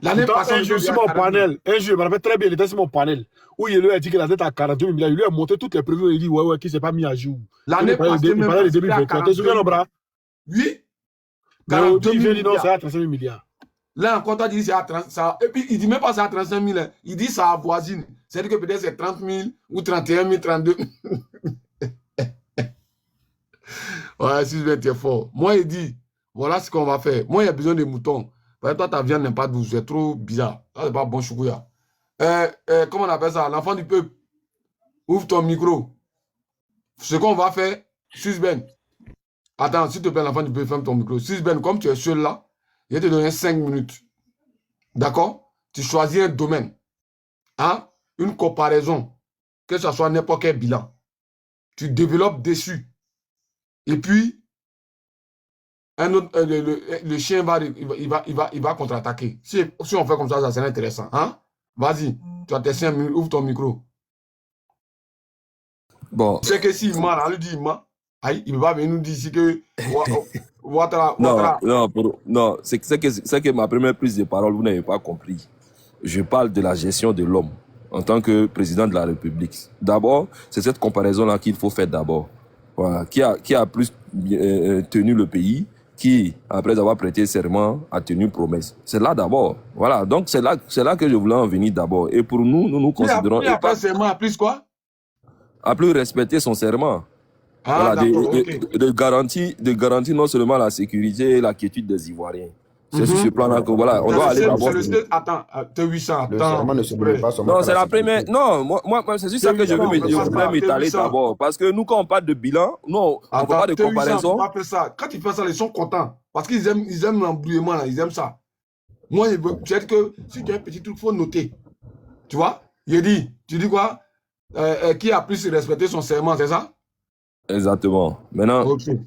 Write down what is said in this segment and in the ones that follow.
L'année Pourtant, passée, un jour, sur mon panel, un jour, je me rappelle très bien, il était sur mon panel, où il lui a dit que la dette à 42 milliards. Il lui a monté toutes les prévisions. Il dit, ouais, qui s'est pas mis à jour. L'année passée, Il même parlait de c'était à 2021. Tu te souviens, non, bras? Oui, Mais aujourd'hui, 42 il 000 vient dire non, c'est milliards. à 35 milliards. Là encore, tu dis c'est à 30 ça. Et puis, il dit même pas c'est à 35 000. Il dit ça avoisine. C'est-à-dire que peut-être c'est 30 000 ou 31 000, 32 000. Ouais, si tu es fort. Moi, il dit, voilà ce qu'on va faire. Moi, il y a besoin de moutons. Parce que toi, ta viande n'est pas douce. C'est trop bizarre. Ça, c'est pas bon choukouya. Comment on appelle ça? L'enfant du peuple. Ouvre ton micro. Ce qu'on va faire, Susben. Attends, s'il te plaît, l'enfant du peuple, ferme ton micro. Susben, comme tu es seul là, je vais te donner 5 minutes. D'accord? Tu choisis un domaine. Hein? Une comparaison. Que ce soit n'importe quel bilan. Tu développes dessus. Et puis, un autre, le chien il va contre-attaquer. Si on fait comme ça serait intéressant. Hein? Vas-y, tu as tes 5 minutes, ouvre ton micro. Bon. C'est que s'il ment, on lui dit il ment. Aïe, il va venir nous dire ici que Non, c'est que ma première prise de parole, vous n'avez pas compris. Je parle de la gestion de l'homme en tant que président de la République. D'abord, c'est cette comparaison-là qu'il faut faire d'abord. Voilà. Qui a plus tenu le pays, qui, après avoir prêté serment, a tenu promesse. C'est là d'abord. Voilà. Donc, c'est là que je voulais en venir d'abord. Et pour nous considérons... Qui a pas serment, à plus quoi? À plus respecter son serment. Ah, voilà, de garantir non seulement la sécurité et la quiétude des Ivoiriens. C'est sur ce plan-là que voilà, on doit aller d'abord. Attends, t'es 800, le serment ne se limite pas seulement. Non, c'est la première. Non, moi c'est juste ça que je voulais m'étaler d'abord. Parce que nous, quand on parle de bilan, non, on ne parle pas de comparaison. Quand ils font ça, ils sont contents. Parce qu'ils aiment l'embrouillement, ils aiment ça. Moi, peut-être que si tu as un petit truc, il faut noter. Tu vois? Tu dis quoi? Qui a plus respecté son serment, c'est ça? Exactement. Maintenant, okay.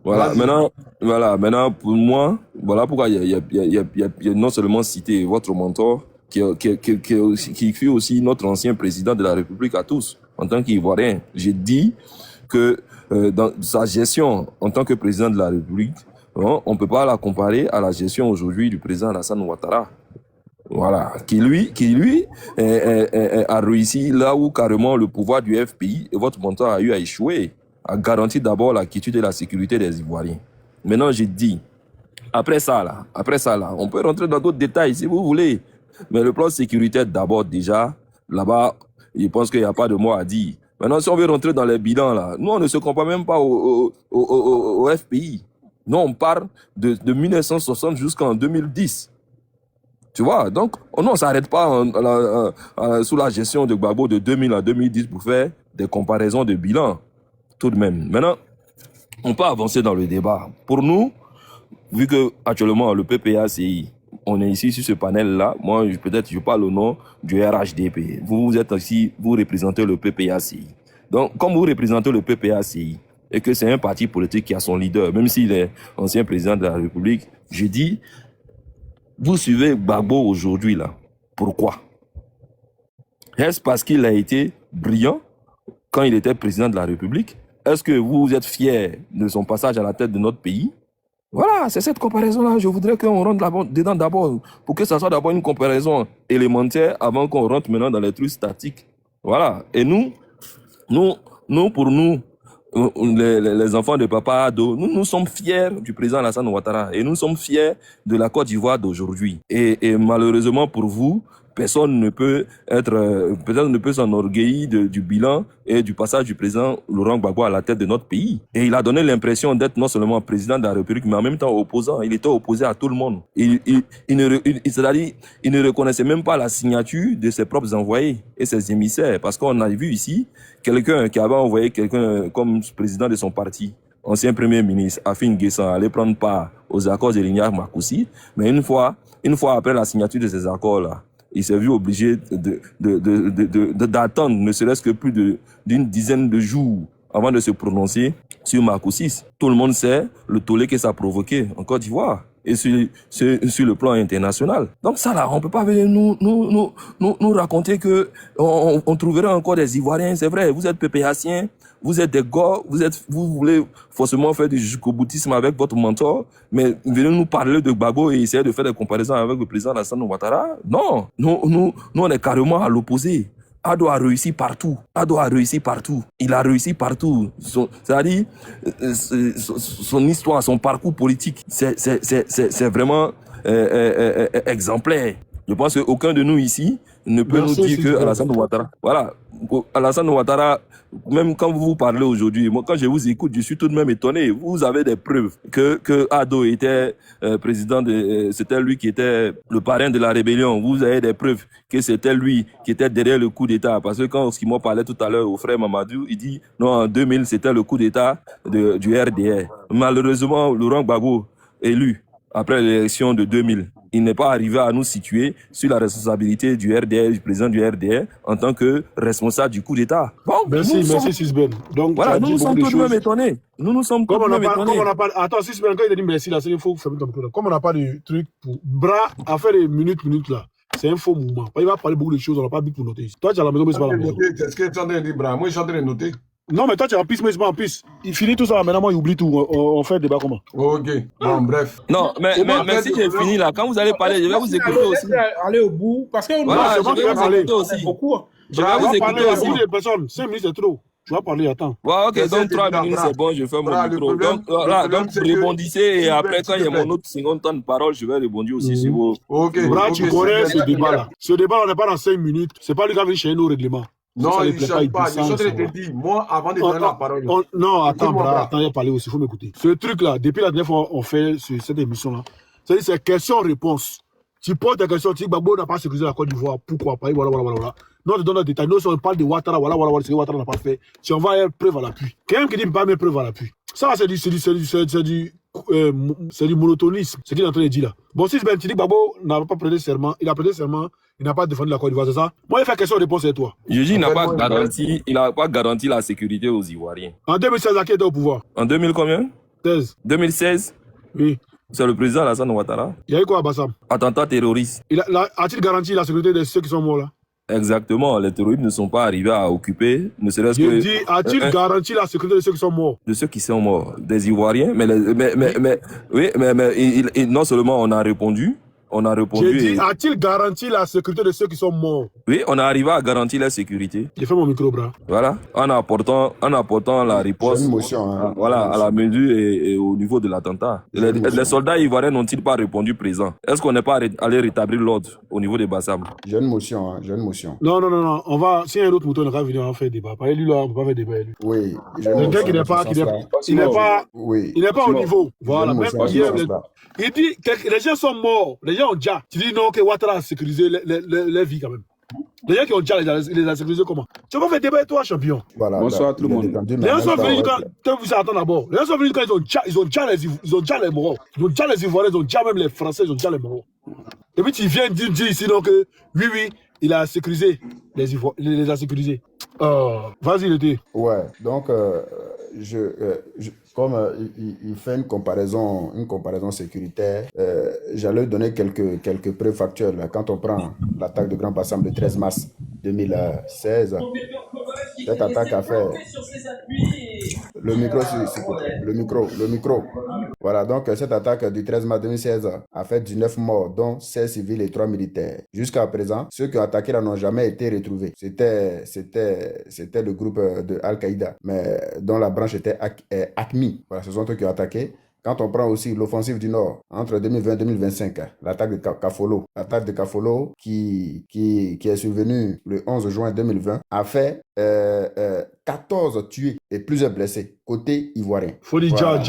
Maintenant, pour moi, voilà pourquoi il y a non seulement cité votre mentor, qui fut aussi notre ancien président de la République à tous, en tant qu'Ivoirien. J'ai dit que dans sa gestion en tant que président de la République, on ne peut pas la comparer à la gestion aujourd'hui du président Alassane Ouattara. Voilà, qui lui a réussi là où carrément le pouvoir du FPI et votre mentor a eu à échouer, a garanti d'abord la quiétude et la sécurité des Ivoiriens. Maintenant, j'ai dit, après ça, là, on peut rentrer dans d'autres détails si vous voulez. Mais le plan sécuritaire, d'abord, déjà, là-bas, je pense qu'il n'y a pas de mot à dire. Maintenant, si on veut rentrer dans les bilans, là, nous, on ne se compare même pas au FPI. Nous, on parle de 1960 jusqu'en 2010. Tu vois, donc, on ne s'arrête pas sous la gestion de Gbagbo de 2000 à 2010 pour faire des comparaisons de bilan. Tout de même. Maintenant, on peut avancer dans le débat. Pour nous, vu que actuellement le PPACI, on est ici sur ce panel-là, moi peut-être je parle au nom du RHDP. Vous êtes ici, vous représentez le PPACI. Donc, comme vous représentez le PPACI et que c'est un parti politique qui a son leader, même s'il est ancien président de la République, je dis, vous suivez Gbagbo aujourd'hui là. Pourquoi? Est-ce parce qu'il a été brillant quand il était président de la République? Est-ce que vous êtes fiers de son passage à la tête de notre pays? Voilà, c'est cette comparaison-là. Je voudrais qu'on rentre dedans d'abord, pour que ça soit d'abord une comparaison élémentaire avant qu'on rentre maintenant dans les trucs statiques. Voilà. Et nous, pour nous, les enfants de Papa Ado, nous sommes fiers du président Alassane Ouattara et nous sommes fiers de la Côte d'Ivoire d'aujourd'hui. Et malheureusement pour vous, personne ne peut s'enorgueillir du bilan et du passage du président Laurent Gbagbo à la tête de notre pays. Et il a donné l'impression d'être non seulement président de la République, mais en même temps opposant. Il était opposé à tout le monde. C'est-à-dire, il ne reconnaissait même pas la signature de ses propres envoyés et ses émissaires. Parce qu'on a vu ici quelqu'un qui avait envoyé quelqu'un comme président de son parti, ancien premier ministre, Afin Guessan, aller prendre part aux accords de Lignac-Marcoussi. Mais une fois après la signature de ces accords-là, il s'est vu obligé d'attendre ne serait-ce que plus d'une dizaine de jours avant de se prononcer sur Marcoussis. Tout le monde sait le tollé que ça a provoqué en Côte d'Ivoire et sur le plan international. Donc ça là, on peut pas venir nous raconter que on trouverait encore des Ivoiriens. C'est vrai, vous êtes PPAciens, vous êtes des gars, vous voulez forcément faire du jusqu'au-boutisme avec votre mentor, mais venez nous parler de Gbagbo et essayer de faire des comparaisons avec le président Alassane Ouattara. Non, nous, on est carrément à l'opposé. Ado a réussi partout. Ado a réussi partout. Il a réussi partout. C'est-à-dire, son histoire, son parcours politique, c'est vraiment exemplaire. Je pense qu'aucun de nous ici ne peut nous dire que Alassane Ouattara, voilà, Alassane Ouattara, même quand vous parlez aujourd'hui, moi quand je vous écoute, je suis tout de même étonné. Vous avez des preuves que Ado était président c'était lui qui était le parrain de la rébellion. Vous avez des preuves que c'était lui qui était derrière le coup d'État. Parce que quand Oskimo parlait tout à l'heure au frère Mamadou, il dit non, en 2000 c'était le coup d'État du RDR. Malheureusement, Laurent Gbagbo élu après l'élection de 2000. Il n'est pas arrivé à nous situer sur la responsabilité du RDR, du président du RDR, en tant que responsable du coup d'État. Bon, merci Sisben. Donc, voilà, nous sommes tout de même étonnés. Nous sommes tout de même étonnés. Comme on n'a pas... Attends, Sisben, quand il a dit merci, là, il faut fermer ton micro. Comme on n'a pas de truc pour... Bras à faire des minutes, là. C'est un faux mouvement. Il va parler beaucoup de choses, on n'a pas but pour noter ici. Toi, tu es à la maison, mais c'est pas la maison. Est-ce que tu es en train de dire, Bras? Moi, je suis en train de noter. Non, mais toi, tu es en piste, mais c'est pas en piste. Il finit tout ça, maintenant, moi, il oublie tout. On fait un débat comment? Ok, bon, bref. Non, mais si j'ai fini là, quand vous allez parler, je vais vous écouter aussi. Aller au bout, parce que voilà, je vais vous écouter aussi. Beaucoup. Je vais vous écouter aussi. Beaucoup de personnes, 5 minutes, c'est trop. Tu vas parler, attends. Ouais, ok, donc 3 minutes, c'est bon, je fais mon micro. Donc, voilà, donc rebondissez et après, quand il y a mon autre second temps de parole, je vais rebondir aussi sur vos... Ok, Bras, tu connais ce débat-là. Ce débat, on n'est pas dans 5 minutes. C'est pas lui qui a venu chez nos règlements. Non, il ne change pas. Je suis en train de te dire, moi, avant de donner la parole. Non, attends, Bras, attends, il a parlé aussi, il faut m'écouter. Ce truc-là, depuis la dernière fois, on fait cette émission-là, c'est question-réponse. Tu poses ta question, tu dis, Gbagbo n'a pas sécurisé la Côte d'Ivoire, pourquoi pas, voilà. Non, on te donne un détail. Nous, si on parle de Ouattara, voilà, ce que Ouattara n'a pas fait, si on va à preuve à l'appui. Quelqu'un qui dit pas mes preuves à l'appui. Ça, c'est du monotonisme, ce qu'il est en train de dire là. Bon, si tu dis que Gbagbo n'a pas prêté serment, il a prêté serment, il n'a pas défendu la Côte d'Ivoire, c'est ça? Moi, il fait question-réponse avec toi. Je dis, il n'a pas garanti la sécurité aux Ivoiriens. En 2016, à qui était au pouvoir? En 2000 combien? 2016? Oui. C'est le président Alassane Ouattara. Il y a eu quoi à Bassam? Attentat terroriste. A-t-il garanti la sécurité de ceux qui sont morts là? Exactement, les terroristes ne sont pas arrivés à occuper, ne serait-ce que... Je dis, a-t-il garanti la sécurité de ceux qui sont morts? De ceux qui sont morts, des Ivoiriens, mais non seulement on a répondu, J'ai dit, a-t-il garanti la sécurité de ceux qui sont morts? Oui, on est arrivé à garantir la sécurité. J'ai fait mon micro, Bras. Voilà, en apportant la réponse à la mesure et au niveau de l'attentat. Les soldats ivoiriens n'ont-ils pas répondu présent? Est-ce qu'on n'est pas allé rétablir l'ordre au niveau des Bassam? J'ai une motion. Non. On va, s'il y a un autre mouton, on va venir, on va faire débat. Par lui, là, on ne peut pas faire débat avec lui. Oui. Le gars qui n'est pas au niveau. Voilà, même il dit que les gens sont morts, les gens ont déjà. Tu dis non, que Ouattara a sécurisé les vies quand même. Les gens qui ont déjà les a sécurisés comment? Tu vas faire débat avec toi, champion. Voilà, bonsoir tout le monde. Les gens sont venus quand vous attendez d'abord. Les gens sont venus quand ils ont déjà les morts. Ils ont déjà les Ivoiriens, ils ont déjà même les Français, ils ont déjà les morts. Et puis tu viens dire ici donc que oui, il a sécurisé les Ivoiriens, il les a sécurisés. Vas-y, l'été. Ouais, donc comme il fait une comparaison sécuritaire, j'allais donner quelques preuves factuelles. Quand on prend l'attaque de Grand Bassam le 13 mars 2016, cette attaque a fait... Le micro. Voilà, donc cette attaque du 13 mars 2016 a fait 19 morts, dont 16 civils et 3 militaires. Jusqu'à présent, ceux qui ont attaqué là n'ont jamais été retrouvés. C'était le groupe de Al-Qaïda, mais dont la branche était ACMI. Voilà, ce sont eux qui ont attaqué. Quand on prend aussi l'offensive du Nord, entre 2020 et 2025, l'attaque de Kafolo, qui est survenue le 11 juin 2020, a fait 14 tués et plusieurs blessés, côté ivoirien. Foli Dja.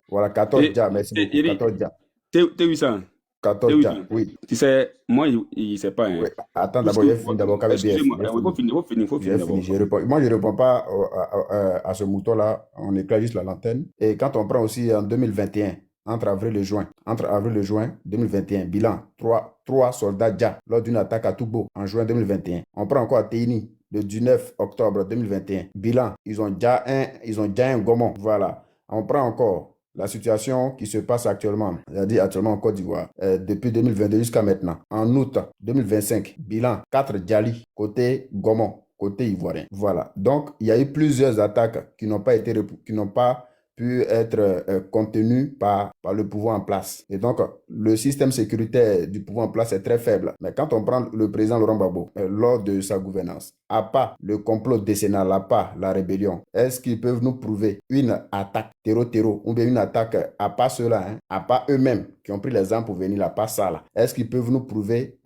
Voilà, 14 Dja, merci beaucoup, 14 Dja. T'es où ça? 14 Dja, oui. Tu sais, moi, il ne sait pas. Hein. Oui. Attends, d'abord, il faut d'abord excusez-moi, il faut finir d'abord. Moi, je ne réponds pas à ce mouton-là. On éclaire juste l'antenne. Et quand on prend aussi en 2021, entre avril et juin 2021, bilan, 3 soldats Dja lors d'une attaque à Toubo en juin 2021. On prend encore à Teini le 19 octobre 2021. Bilan, ils ont déjà un Gomon. Voilà. On prend encore la situation qui se passe actuellement, c'est-à-dire actuellement en Côte d'Ivoire, depuis 2022 jusqu'à maintenant. En août 2025, bilan 4 Djali côté Gomon, côté ivoirien. Voilà. Donc, il y a eu plusieurs attaques qui n'ont pas pu être contenues par le pouvoir en place. Et donc, le système sécuritaire du pouvoir en place est très faible. Mais quand on prend le président Laurent Gbagbo, lors de sa gouvernance, à part le complot décennal, à part la rébellion, est-ce qu'ils peuvent nous prouver une attaque terreau, ou bien une attaque, à part ceux-là, hein, à part eux-mêmes, qui ont pris les armes pour venir là, pas ça là, est-ce qu'ils peuvent nous prouver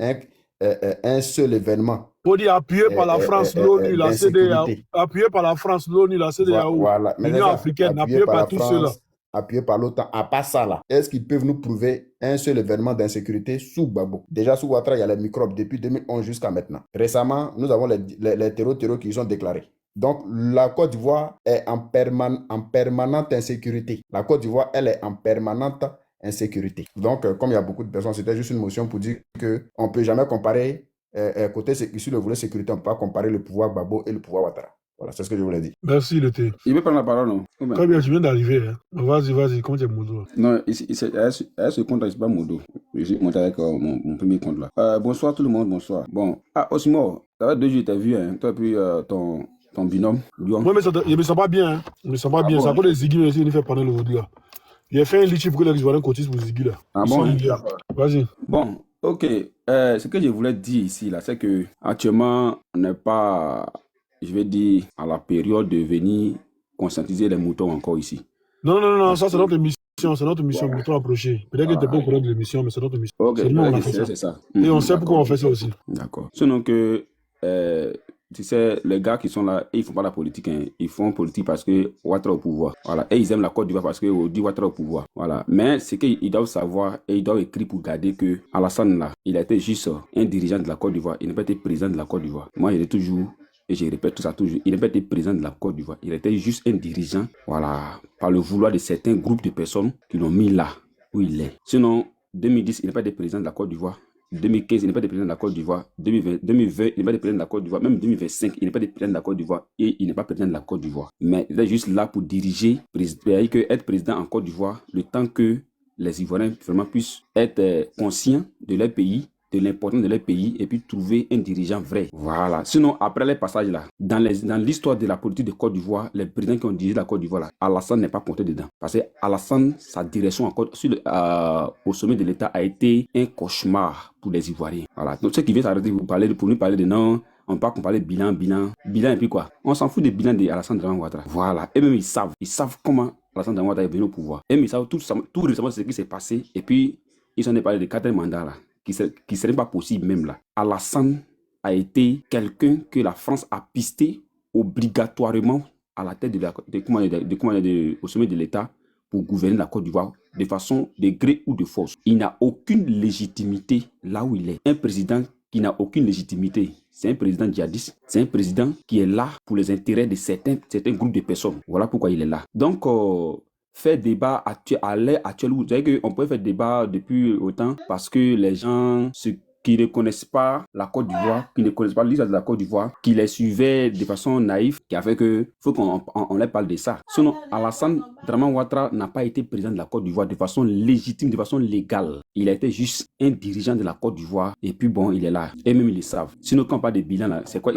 un seul événement On dit appuyé par la France, l'ONU, la CEDEAO, appuyé par la France, l'ONU, la CEDEAO, voilà. l'Union africaine, appuyé par tous ceux-là. Appuyé par l'OTAN, à part ça là, est-ce qu'ils peuvent nous prouver un seul événement d'insécurité sous Gbagbo? Déjà sous Ouattara, il y a les microbes depuis 2011 jusqu'à maintenant. Récemment, nous avons les terreaux qui sont déclarés. Donc, la Côte d'Ivoire est en permanente insécurité. La Côte d'Ivoire, elle est en permanente insécurité. Donc, comme il y a beaucoup de personnes, c'était juste une motion pour dire qu'on ne peut jamais comparer, côté sur le volet sécurité, on ne peut pas comparer le pouvoir Gbagbo et le pouvoir Ouattara. Voilà, c'est ce que je voulais dire. Merci, le thé. Il veut prendre la parole, non? Très bien, je viens d'arriver. Hein. Vas-y, comment tu es Modo? Non, à ce compte, c'est pas Modo. Je suis monté avec mon premier compte là. Bonsoir tout le monde, bonsoir. Bon, Osimo, ça va 2 jours, t'as vu, hein, toi et puis ton binôme, Lyon. Oui, mais je me sens pas bien. Hein. Je me sens pas bien. Bon, c'est à cause de Ziggy, mais il fait parler aujourd'hui là. Il a fait un litchi pour que les Ivoiriens cotisent pour Ziggy là. Vas-y. Bon, ok. Ce que je voulais dire ici là, c'est que actuellement, on n'est pas, je vais dire, à la période de venir conscientiser les moutons encore ici. Non, ça c'est notre émission. C'est notre mission, Voilà. mouton approché. Peut-être que tu n'es pas au courant de l'émission, mais c'est notre émission. Ok, C'est nous, on a fait ça. c'est ça. Et on sait pourquoi on fait ça aussi. D'accord. Sinon que, tu sais, les gars qui sont là, ils font pas la politique, hein. Ils font politique parce que Ouattara au pouvoir. Voilà. Et ils aiment la Côte d'Ivoire parce que dit Ouattara au pouvoir. Voilà. Mais c'est qu'ils doivent savoir et ils doivent écrire pour garder que Alassane là, il a été juste un dirigeant de la Côte d'Ivoire. Il n'a pas été président de la Côte d'Ivoire. Moi, il est toujours, et je répète tout ça toujours, il n'a pas été président de la Côte d'Ivoire. Il était juste un dirigeant, voilà, par le vouloir de certains groupes de personnes qui l'ont mis là où il est. Sinon, 2010, il n'a pas été président de la Côte d'Ivoire. 2015, il n'est pas des président de la Côte d'Ivoire. 2020, il n'est pas des président de la Côte d'Ivoire. Même 2025, il n'est pas des président de la Côte d'Ivoire. Et il n'est pas président de la Côte d'Ivoire. Mais il est juste là pour diriger, être président en Côte d'Ivoire, le temps que les Ivoiriens vraiment puissent être conscients de leur pays, de l'importance de leur pays, et puis trouver un dirigeant vrai. Voilà. Sinon, après les passages là, dans l'histoire de la politique de Côte d'Ivoire, les présidents qui ont dirigé la Côte d'Ivoire là, Alassane n'est pas compté dedans. Parce que Alassane, sa direction au sommet de l'État a été un cauchemar pour les Ivoiriens. Voilà. Donc ceux qui viennent s'arrêter pour nous parler de non, on ne peut pas comparer bilan et puis quoi. On s'en fout des bilans d'Alassane Dramane Ouattara. Voilà. Et même ils savent comment Alassane Dramane Ouattara est venu au pouvoir. Et même ils savent tout récemment ce qui s'est passé. Et puis ils ont parlé de 4 mandats là, qui serait pas possible même là. Alassane a été quelqu'un que la France a pisté obligatoirement à la tête au sommet de l'État pour gouverner la Côte d'Ivoire de façon de gré ou de force. Il n'a aucune légitimité là où il est. Un président qui n'a aucune légitimité, c'est un président djihadiste, c'est un président qui est là pour les intérêts de certains groupes de personnes. Voilà pourquoi il est là. Donc, faire débat à l'heure actuelle, vous savez qu'on peut faire débat depuis autant parce que les gens qui ne connaissent pas la Côte d'Ivoire, qui ne connaissent pas l'histoire de la Côte d'Ivoire, qui les suivaient de façon naïve, qui a fait que faut qu'on leur parle de ça. Sinon, Alassane Dramane Ouattara n'a pas été président de la Côte d'Ivoire de façon légitime, de façon légale. Il a été juste un dirigeant de la Côte d'Ivoire et puis bon, il est là. Et même ils le savent. Sinon, quand on parle de bilan, là, c'est quoi?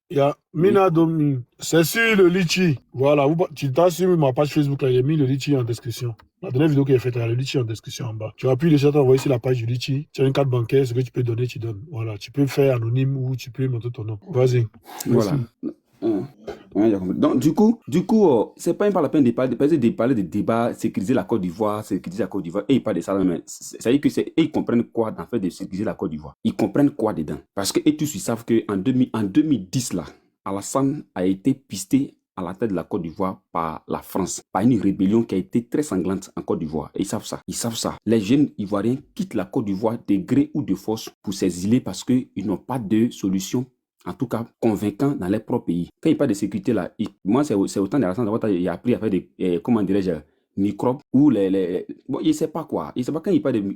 Il y a Mina Domi, c'est sur le litchi. Voilà, tu t'as sur ma page Facebook, là, il y a mis le litchi en description. La dernière vidéo qui est faite, il y a le litchi en description en bas. Tu appuies déjà, t'envoyer sur la page du litchi. Tu as une carte bancaire, ce que tu peux donner, tu donnes. Voilà, tu peux faire anonyme ou tu peux montrer ton nom. Vas-y. Voilà. Donc, du coup, c'est pas la peine de parler de débat, sécuriser la Côte d'Ivoire, et ils parlent de ça, mais ça veut dire que ils comprennent quoi dans le fait de sécuriser la Côte d'Ivoire. Ils comprennent quoi dedans. Parce que, et tous, ils savent qu'en 2010, là, Alassane a été pisté à la tête de la Côte d'Ivoire par la France, par une rébellion qui a été très sanglante en Côte d'Ivoire. Et ils savent ça. Les jeunes Ivoiriens quittent la Côte d'Ivoire de gré ou de force pour s'exiler parce qu'ils n'ont pas de solution, en tout cas convaincant dans leur propre pays. Quand il parle de sécurité là, moi c'est autant d'Alassane Ouattara, il a appris à faire des, comment dirais-je, microbes ou bon, il sait pas quoi. Il sait pas quand il parle de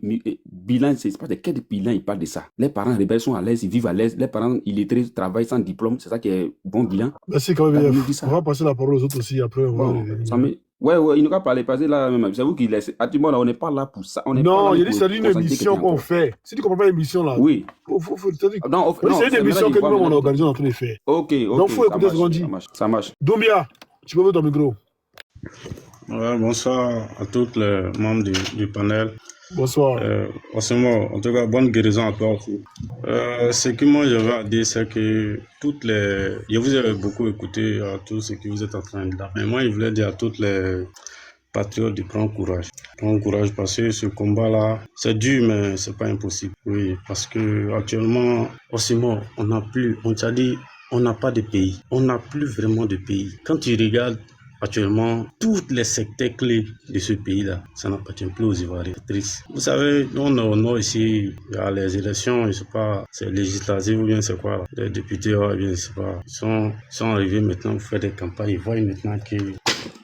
bilan, c'est pas de quel bilan il parle de ça. Les parents rebelles sont à l'aise, ils vivent à l'aise. Les parents illettrés travaillent sans diplôme, c'est ça qui est bon bilan. Merci quand même. On va passer la parole aux autres aussi après. Bon, Ouais, il nous a parlé, parce que là, même, c'est vous qui laissez. Actuellement, là, on n'est pas là pour ça. On n'est pas Non, là il dit pour c'est une consacrer émission quelqu'un qu'on encore. fait. Si tu comprends pas l'émission là, Oui. non, c'est une émission que nous-mêmes on organise en train de faire. Ok. Donc, il faut écouter ce qu'on dit. Ça marche. Doumbia, tu peux ouvrir ton micro. Ouais, bonsoir à tous les membres du panel. Bonsoir. En tout cas, bonne guérison à toi aussi. Ce que moi j'avais à dire, c'est que je vous ai beaucoup écouté à tout ce que vous êtes en train de dire. Mais moi, je voulais dire à toutes les patriotes de prendre courage. Prendre courage parce que ce combat-là, c'est dur, mais c'est pas impossible. Oui, parce que actuellement, on t'a dit, on n'a pas de pays. On n'a plus vraiment de pays. Quand tu regardes actuellement, tous les secteurs clés de ce pays-là, ça n'appartient plus aux Ivoiriens. C'est triste. Vous savez, nous, au nord ici, il y a les élections, je ne sais pas, c'est législative ou bien c'est quoi, là. Les députés, ou bien je ne sais pas, ils sont arrivés maintenant pour faire des campagnes. Ils voient maintenant que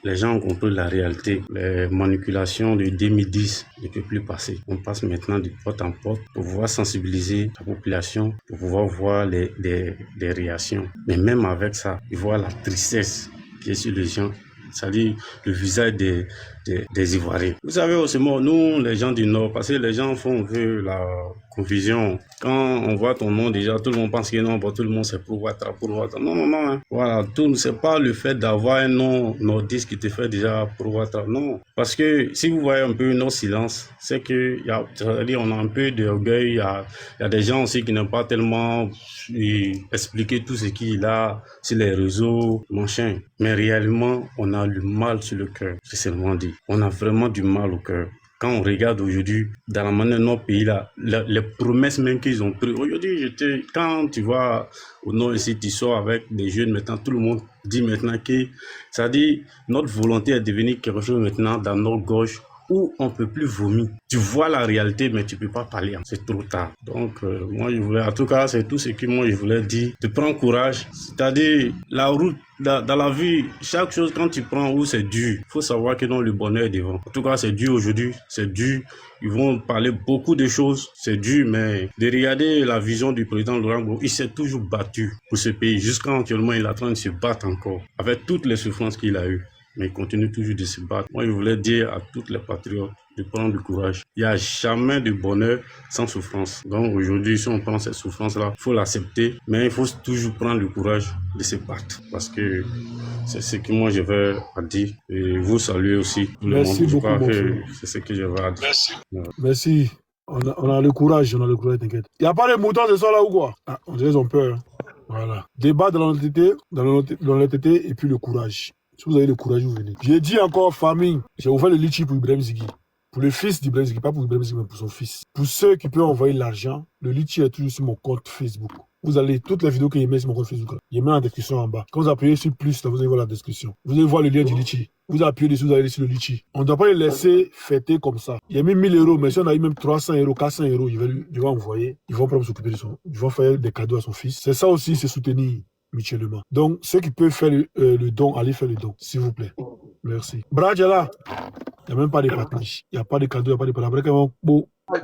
les gens ont compris la réalité. Les manipulations de 2010 ne peuvent plus passer. On passe maintenant de porte en porte pour pouvoir sensibiliser la population, pour pouvoir voir des réactions. Mais même avec ça, ils voient la tristesse qui est sur les gens, c'est-à-dire le visage des Ivoiriens. Vous savez aussi, nous, les gens du Nord, parce que les gens font un peu la confusion. Quand on voit ton nom, déjà, tout le monde pense que non, tout le monde c'est pour Ouattara. Non. Hein. Voilà, c'est pas le fait d'avoir un nom nordiste qui te fait déjà pour Ouattara. Non. Parce que si vous voyez un peu nos silences, c'est que, c'est-à-dire, on a un peu d'orgueil. Il y a des gens aussi qui n'ont pas tellement expliqué tout ce qu'il a sur les réseaux, machin. Mais réellement, on a le mal sur le cœur, c'est seulement dit. On a vraiment du mal au cœur. Quand on regarde aujourd'hui, dans la manière de nos pays là, les promesses même qu'ils ont prises. Aujourd'hui, quand tu vas au nord ici, tu sors avec des jeunes maintenant, tout le monde dit maintenant que, c'est-à-dire, notre volonté est devenue quelque chose maintenant dans notre gauche où on ne peut plus vomir. Tu vois la réalité, mais tu ne peux pas parler. C'est trop tard. Donc, moi, en tout cas, c'est tout ce que moi, je voulais dire. De prendre courage. C'est-à-dire, la route, dans la vie, chaque chose, quand tu prends où c'est dur, il faut savoir que non, le bonheur est devant. En tout cas, c'est dur aujourd'hui. C'est dur. Ils vont parler beaucoup de choses. C'est dur, mais de regarder la vision du président Laurent Gbagbo, il s'est toujours battu pour ce pays. Jusqu'à actuellement, il est en train de se battre encore. Avec toutes les souffrances qu'il a eues. Mais il continue toujours de se battre. Moi, je voulais dire à toutes les patriotes de prendre du courage. Il n'y a jamais de bonheur sans souffrance. Donc aujourd'hui, si on prend cette souffrance-là, il faut l'accepter, mais il faut toujours prendre le courage de se battre. Parce que c'est ce que moi, je vais à dire. Et vous saluez aussi tout le monde. Merci beaucoup, mon frère. C'est ce que je vais à dire. Merci. Merci. On a le courage, t'inquiète. Il n'y a pas de moutons ce soir là ou quoi? On dirait qu'ils ont peur. Hein. Voilà. Débat dans l'honnêteté et puis le courage. Si vous avez le courage, vous venez. J'ai dit encore, famille, j'ai ouvert le litchi pour Ibrahim Zighi. Pour le fils d'Ibrahim Zighi, pas pour Ibrahim Zighi, mais pour son fils. Pour ceux qui peuvent envoyer l'argent, le litchi est toujours sur mon compte Facebook. Vous allez, toutes les vidéos que je mets sur mon compte Facebook, je mets en description en bas. Quand vous appuyez sur plus, là, vous allez voir la description. Vous allez voir le lien du litchi. Vous appuyez dessus, vous allez sur le litchi. On ne doit pas les laisser fêter comme ça. Il y a mis 1000 €, mais si on a eu même 300 €, 400 €, ils vont envoyer. Ils vont prendre s'occuper de ils vont faire des cadeaux à son fils. C'est ça aussi, c'est soutenir mutuellement. Donc, ceux qui peuvent faire le don, allez faire le don, s'il vous plaît. Merci. Bradjala, il n'y a même pas de partage. Il n'y a pas de cadeau, il n'y a pas de partage. Après, quand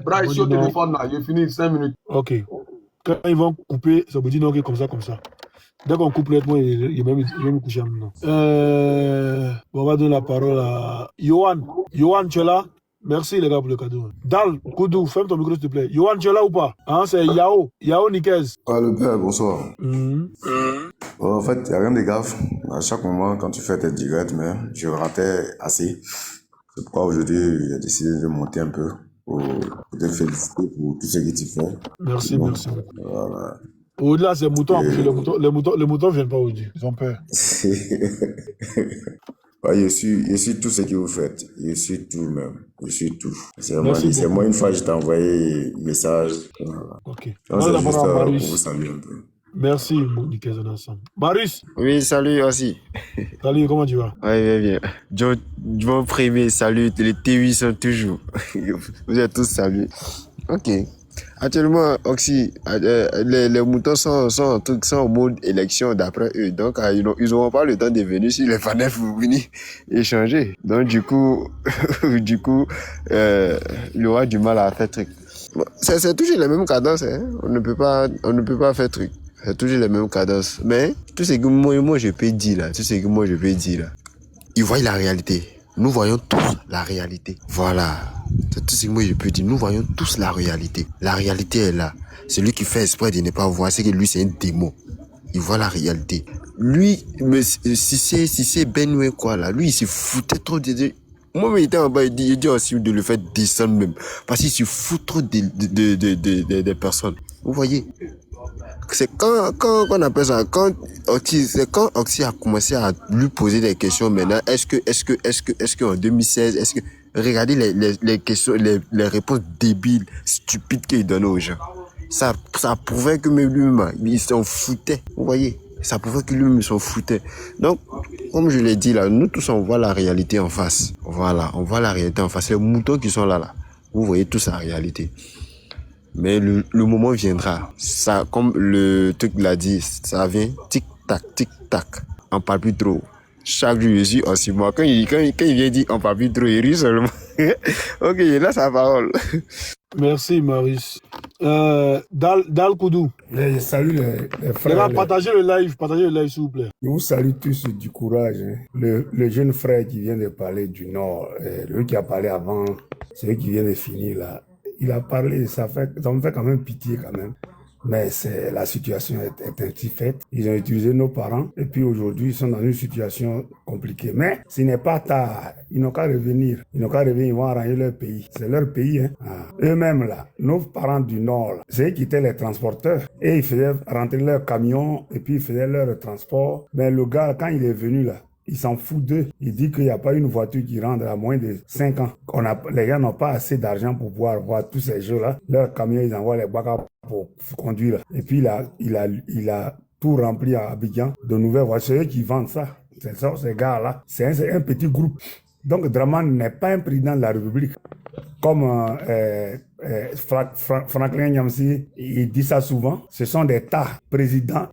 Brad, sur le téléphone là, j'ai fini 5 minutes. Ok. Quand ils vont couper, ça vous dit non, ok, comme ça. Dès qu'on coupe moi, il va me coucher maintenant. On va donner la parole à Yohan. Yohan, tu es là? Merci les gars pour le cadeau. Dal, Koudou, ferme ton micro s'il te plaît. Yohan, tu es là ou pas? Hein, c'est Yao Nikez. Ah, le père, bonsoir. En fait, il n'y a rien de grave. À chaque moment, quand tu fais tes directs, mais je ratais assez. C'est pourquoi aujourd'hui, j'ai décidé de monter un peu pour te féliciter pour tout ce que tu fais. Merci, bon, merci. Voilà. Au-delà, c'est moutons. Les moutons ne viennent pas aujourd'hui. Ils ont peur. Ouais, je suis tout ce que vous faites. Je suis tout même. Je suis tout. C'est moi une fois, je t'ai envoyé un message. Voilà. Ok. Donc, c'est juste pour vous saluer un peu. Merci, Monique, on est ensemble. Marius. Oui, salut aussi. Salut, comment tu vas? Oui, bien. Mon premier salut, les TV sont toujours. Vous êtes tous salués. Ok. Actuellement, Oxy, les moutons sont en mode élection d'après eux. Donc, ils n'auront pas le temps de venir sur les panels pour venir échanger. Donc, du coup, il aura du mal à faire truc. Bon, c'est toujours les mêmes cadences, hein. On ne peut pas faire truc. C'est toujours les mêmes cadences. Mais, tout ce que moi je peux dire là, ils voient la réalité. Nous voyons tous la réalité. Voilà. C'est tout ce que moi je peux dire. Nous voyons tous la réalité. La réalité est là. Celui qui fait exprès de ne pas voir, c'est que lui, c'est un démon. Il voit la réalité. Lui, mais si c'est Benoué quoi là, lui il se foutait trop de... Moi, il était en bas, il dit aussi de le faire descendre même. Parce qu'il se fout trop des personnes. Vous voyez? C'est quand on appelle ça, c'est quand Oxy a commencé à lui poser des questions maintenant, est-ce que en 2016, regardez les questions, les réponses débiles, stupides qu'il donnait aux gens. Ça prouvait que même lui-même, il s'en foutait. Vous voyez? Ça prouvait que lui-même s'en foutait. Donc, comme je l'ai dit là, nous tous on voit la réalité en face. Voilà, on voit la réalité en face. Les moutons qui sont là. Vous voyez tous la réalité. Mais le moment viendra. Ça, comme le truc l'a dit, ça vient tic-tac, tic-tac. On parle plus trop. Chaque jour, je suis aussi moi. Quand il vient dire on parle plus trop, il rit seulement. Ok, là, sa parole. Merci, Maurice. Dal Koudou. Salut les frères. Les gars, partagez le live, s'il vous plaît. Je vous salue tous du courage. Hein. Le jeune frère qui vient de parler du Nord, lui qui a parlé avant, celui qui vient de finir là, il a parlé, ça me fait quand même pitié quand même. Mais la situation est ainsi faite. Ils ont utilisé nos parents et puis aujourd'hui ils sont dans une situation compliquée. Mais ce n'est pas tard. Ils n'ont qu'à revenir. Ils vont arranger leur pays. C'est leur pays. Hein. Eux-mêmes là, nos parents du Nord, c'est eux qui étaient les transporteurs. Et ils faisaient rentrer leurs camions et puis ils faisaient leur transport. Mais le gars, quand il est venu là, il s'en fout d'eux. Il dit qu'il n'y a pas une voiture qui rentre à moins de 5 ans. Les gars n'ont pas assez d'argent pour pouvoir voir tous ces jeux-là. Leurs camions, ils envoient les bacs pour conduire. Et puis il a tout rempli à Abidjan de nouvelles voitures. C'est eux qui vendent ça. C'est ça, ces gars-là. C'est un petit groupe. Donc Draman n'est pas un président de la République. Comme Franklin Nyamsi, il dit ça souvent, ce sont des tas, président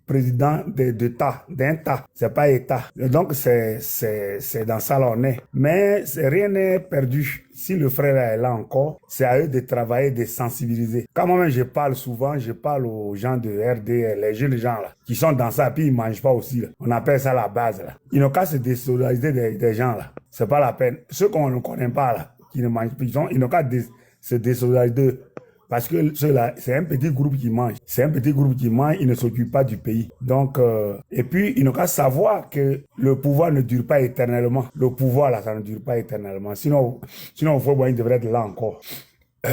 de tas, d'un tas, c'est pas État. Donc c'est dans ça là on est. Mais rien n'est perdu. Si le frère est là encore, c'est à eux de travailler, de sensibiliser. Quand moi-même je parle souvent, je parle aux gens de RDR, les jeunes gens là, qui sont dans ça, puis ils mangent pas aussi là. On appelle ça la base là. Ils n'ont qu'à se désolidariser des gens là. C'est pas la peine. Ceux qu'on ne connaît pas là, qui ne mangent plus, ils n'ont qu'à se désolidariser. Parce que ceux-là, c'est un petit groupe qui mange. C'est un petit groupe qui mange, ils ne s'occupent pas du pays. Donc, et puis, ils n'ont qu'à savoir que le pouvoir ne dure pas éternellement. Le pouvoir, là, ça ne dure pas éternellement. Sinon, il devrait être là encore.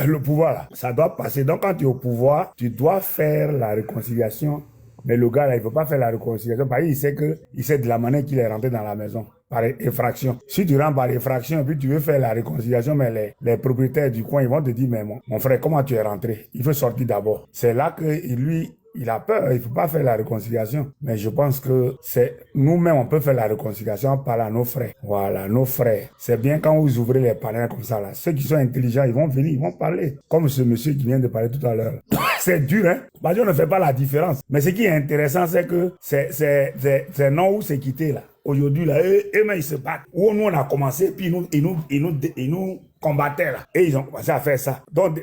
Le pouvoir, là, ça doit passer. Donc, quand tu es au pouvoir, tu dois faire la réconciliation. Mais le gars, là, il ne veut pas faire la réconciliation parce qu'il sait de la manière qu'il est rentré dans la maison. Par effraction. Si tu rentres par effraction et puis tu veux faire la réconciliation, mais les propriétaires du coin, ils vont te dire, mais mon frère, comment tu es rentré? Il faut sortir d'abord. C'est là que lui, il a peur, il faut pas faire la réconciliation. Mais je pense que c'est nous-mêmes, on peut faire la réconciliation en parlant à nos frères. Voilà, nos frères. C'est bien quand vous ouvrez les panels comme ça, là. Ceux qui sont intelligents, ils vont venir, ils vont parler. Comme ce monsieur qui vient de parler tout à l'heure. C'est dur, hein. Parce qu'on ne fait pas la différence. Mais ce qui est intéressant, c'est que c'est non où c'est quitté, là. Aujourd'hui, là, eux-mêmes, ils se battent. Où nous, on a commencé, puis ils nous combattaient, là. Et ils ont commencé à faire ça. Donc,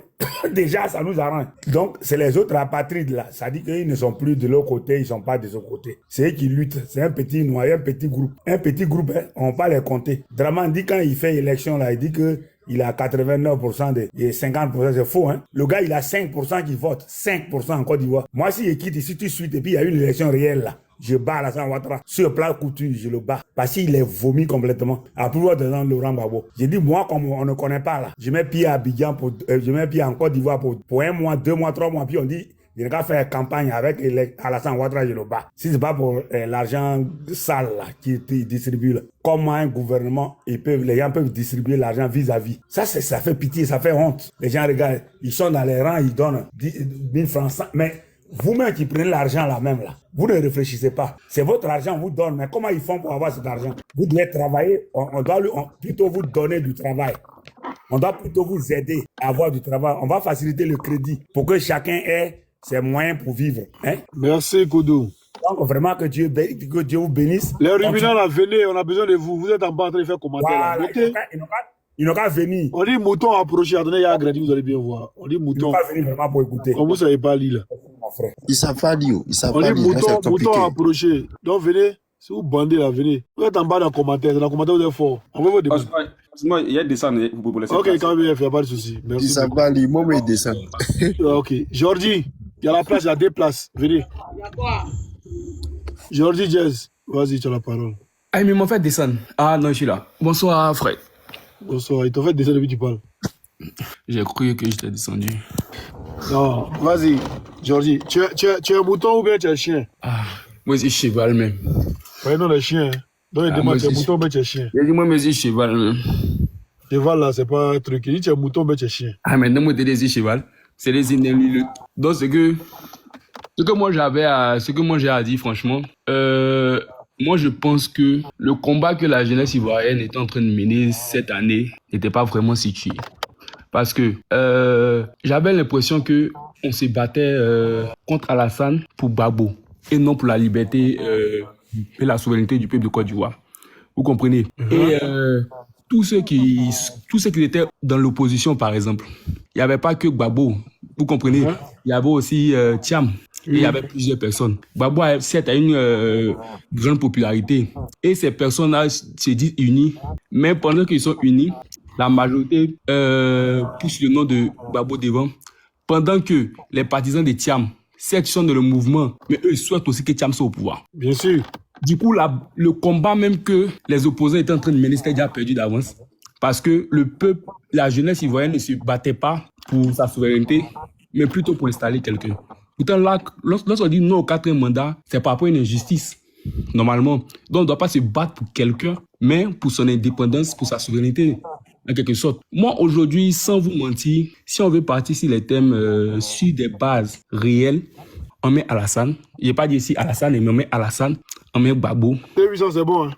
déjà, ça nous arrange. Donc, c'est les autres apatrides, là. Ça dit qu'ils ne sont plus de leur côté, ils sont pas de ce côté. C'est eux qui luttent. C'est un petit noyau, un petit groupe. Un petit groupe, hein, on va pas les compter. Draman dit, quand il fait élection, là, il dit que il a 89% et 50%, c'est faux, hein. Le gars, il a 5% qui vote. 5% en Côte d'Ivoire. Moi, si il quitte ici tout de suite, et puis il y a une élection réelle, là. Je bats Alassane Ouattara. Sur plat couture, je le bats. Parce qu'il est vomi complètement. À pouvoir de Laurent Gbagbo. J'ai dit, moi, comme on ne connaît pas, là, je mets pied à Abidjan je mets pied en Côte d'Ivoire pour 1 mois, 2 mois, 3 mois, puis on dit, il n'y a qu'à faire campagne avec Alassane Ouattara, je le bats. Si c'est pas pour l'argent sale, là, qui distribue, là. Comment un gouvernement, les gens peuvent distribuer l'argent vis-à-vis. Ça fait pitié, ça fait honte. Les gens regardent, ils sont dans les rangs, ils donnent 1000 francs, 100, mais vous-même qui prenez l'argent là même là, vous ne réfléchissez pas. C'est votre argent, vous donne, mais comment ils font pour avoir cet argent? Vous devez travailler, on doit plutôt vous donner du travail. On doit plutôt vous aider à avoir du travail. On va faciliter le crédit pour que chacun ait ses moyens pour vivre. Hein? Merci, Koudou. Donc vraiment que Dieu vous bénisse. Les rubinants là, venez, on a besoin de vous. Vous êtes en bas en train de faire commentaire là. Ils n'ont qu'à venir. On dit mouton approché. Attendez, il y a Agradi, vous allez bien voir. On dit mouton. Ils n'ont pas venir vraiment pour écouter. On vous savez pas lire là. Ils savent pas lire. Ils savent on pas dit lire. mouton approché. Donc venez, si vous bandez là, venez. Vous êtes en bas dans le commentaire. Dans le commentaire, vous êtes fort. On veut vos débats. Moi, il y a des descendre, vous pouvez laisser Ok, place. quand même, il n'y a pas de souci. Si Merci ça beaucoup. va, les mots, mais ils descendent. Ok. Jordi, il y a la place, il y a 2 places. Venez. Jordi Jazz, vas-y, tu as la parole. Ah, mais ils m'ont fait descendre. Ah non, je suis là. Bonsoir, frère. Bonsoir, il t'a fait descendre depuis que tu parles. J'ai cru que j'étais descendu. Non, vas-y, Jordi. Tu es un mouton ou bien tu es un chien? Ah, moi, c'est cheval même. Ouais, non, les chiens. Hein. Donc, il Ah, demande moi tu es aussi. mouton ou bien tu es chien. J'ai dit, moi, mais c'est cheval même. Cheval là, c'est pas un truc. Il dit tu es mouton ou bien tu es chien. Ah, maintenant, moi, t'es des cheval. C'est des inélus. Donc, ce que moi j'ai à dire, franchement, moi, je pense que le combat que la jeunesse ivoirienne est en train de mener cette année n'était pas vraiment situé. Parce que j'avais l'impression que on se battait contre Alassane pour Gbagbo et non pour la liberté et la souveraineté du peuple de Côte d'Ivoire. Vous comprenez? Et tous ceux qui étaient dans l'opposition, par exemple, il n'y avait pas que Gbagbo. Vous comprenez? Il y avait aussi Thiam. Et il y avait plusieurs personnes. Gbagbo a certes une grande popularité. Et ces personnes-là se disent unies. Mais pendant qu'ils sont unis, la majorité pousse le nom de Gbagbo devant. Pendant que les partisans de Thiam, certes, sont dans le mouvement, mais eux souhaitent aussi que Thiam soit au pouvoir. Bien sûr. Du coup, le combat même que les opposants étaient en train de mener, c'était déjà perdu d'avance. Parce que le peuple, la jeunesse ivoirienne ne se battait pas pour sa souveraineté, mais plutôt pour installer quelqu'un. Pourtant, là, lorsqu'on dit non au 4e mandat, c'est par rapport à une injustice, normalement. Donc, on ne doit pas se battre pour quelqu'un, mais pour son indépendance, pour sa souveraineté, en quelque sorte. Moi, aujourd'hui, sans vous mentir, si on veut partir sur les thèmes sur des bases réelles, on met Alassane. Je n'ai pas dit ici Alassane, mais on met Alassane, on met Gbagbo. T800, c'est bon. Hein?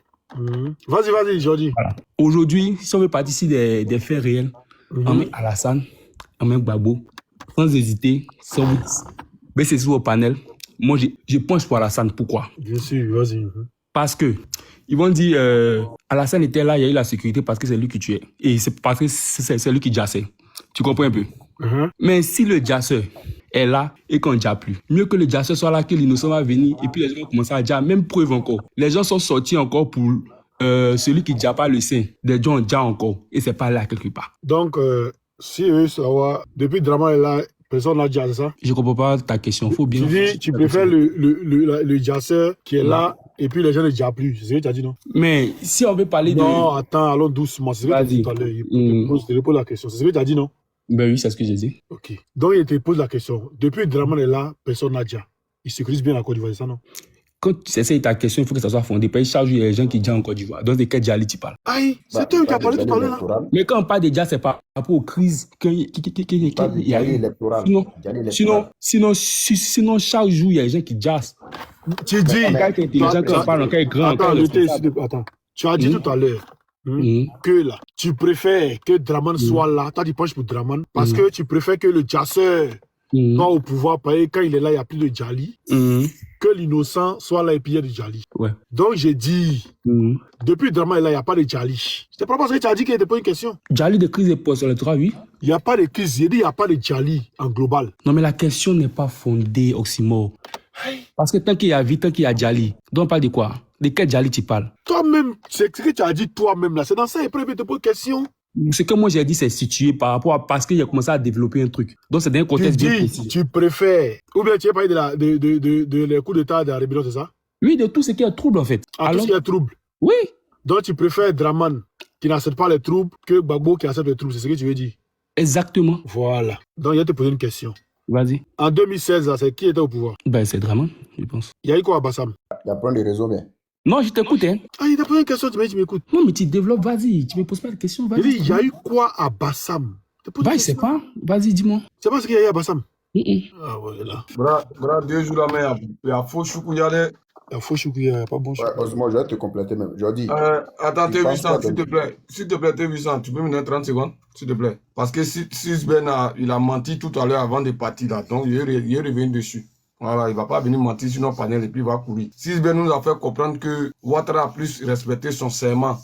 Vas-y, Jordi. Voilà. Aujourd'hui, si on veut partir sur des faits réels, on met Alassane, on met Gbagbo, sans hésiter, sans vous baisser sur au panel. Moi, je penche pour Alassane. Pourquoi? Bien sûr, vas-y. Parce que ils vont dire Alassane était là, il y a eu la sécurité parce que c'est lui qui tuait. Et c'est parce que c'est lui qui jassait. Tu comprends un peu? Mais si le jasseur est là et qu'on ne jasse plus, mieux que le jasseur soit là, que l'innocent va venir et puis les gens vont commencer à dire, même preuve encore. Les gens sont sortis encore pour celui qui ne jasse pas le sein. Des gens jassent encore et c'est pas là quelque part. Donc, si eux, ça va, depuis Drama est là, personne n'a jazzé ça. Je ne comprends pas ta question. Faut bien. Tu dis, tu préfères le jasseur qui est là et puis les gens ne jassent plus. C'est ce que tu as dit, non? Mais si on veut parler de. Non, attends, allons doucement. C'est ce que tu as dit tout à l'heure. Je te repose la question. C'est ce que tu as dit, non? Ben oui, c'est ce que j'ai dit. Ok. Donc, il te pose la question. Depuis Draman est là, personne n'a déjà. Il sécurise bien la Côte d'Ivoire, c'est ça, non? Quand tu essayes ta question, il faut que ça soit fondé. Parce que chaque jour, il y a des gens qui disent en Côte d'Ivoire. Donc, de quel Djali tu parles? Aïe, c'est toi qui as parlé tout à l'heure, là. Mais quand on parle de Djali, c'est par rapport aux crises qu'il y a eu. Sinon, chaque jour, il y a des gens qui jassent. Tu dis. Attends, tu as dit tout à l'heure. Que là, tu préfères que Draman soit là, toi tu penches pour Draman, parce que tu préfères que le jasseur soit au pouvoir, parce que quand il est là, il n'y a plus de Djali, que l'innocent soit là et puis il y a du Djali. Ouais. Donc j'ai dit, depuis Draman est là, il n'y a pas de Djali. C'est pas parce que tu as dit qu'il n'était pas une question. Djali de crise et post sur le 3, oui. Il n'y a pas de crise, j'ai dit il n'y a pas de Djali en global. Non mais la question n'est pas fondée, Oxymore. Parce que tant qu'il y a vie, tant qu'il y a Djali, donc on parle de quoi? De quel Djali tu parles? Toi-même, c'est ce que tu as dit toi-même là. C'est dans ça, et puis te pose question. Ce que moi j'ai dit, c'est situé par rapport à parce qu'il a commencé à développer un truc. Donc c'est dans un contexte bien précis. Tu préfères. Ou bien tu as parlé de les coups d'état de la rébellion, c'est ça? Oui, de tout ce qui est trouble en fait. Ah, tout ce qui est trouble? Oui. Donc tu préfères Draman qui n'accepte pas les troubles que Gbagbo qui accepte les troubles, c'est ce que tu veux dire? Exactement. Voilà. Donc il va te poser une question. Vas-y. En 2016, c'est qui était au pouvoir? Ben c'est Draman, je pense. Il y a eu quoi à Bassam? Il y a plein de réseaux, mais. Non, je t'écoute, hein. Ah, il t'a posé une question, tu m'écoutes. Non, mais tu développes, vas-y. Tu me poses pas de questions, vas-y. Il y a eu quoi à Bassam? Bah, je sais pas. Vas-y, dis-moi. C'est pas ce qu'il y a eu à Bassam? Ah, ouais, là. Bra, 2 jours là, mais il y a faux choukouya. Il y a faux choukouya, il n'y a pas bon choukouya. Ouais, moi, je vais te compléter même. Je dis. Attends, T800, s'il te plaît. S'il te plaît, T800, tu peux me donner 30 secondes, s'il te plaît. Parce que si Ben il a menti tout à l'heure avant de partir là. Donc, il est revenu dessus. Voilà, il ne va pas venir mentir sur nos panels et puis il va courir. Sisben nous a fait comprendre que Ouattara a plus respecté son serment.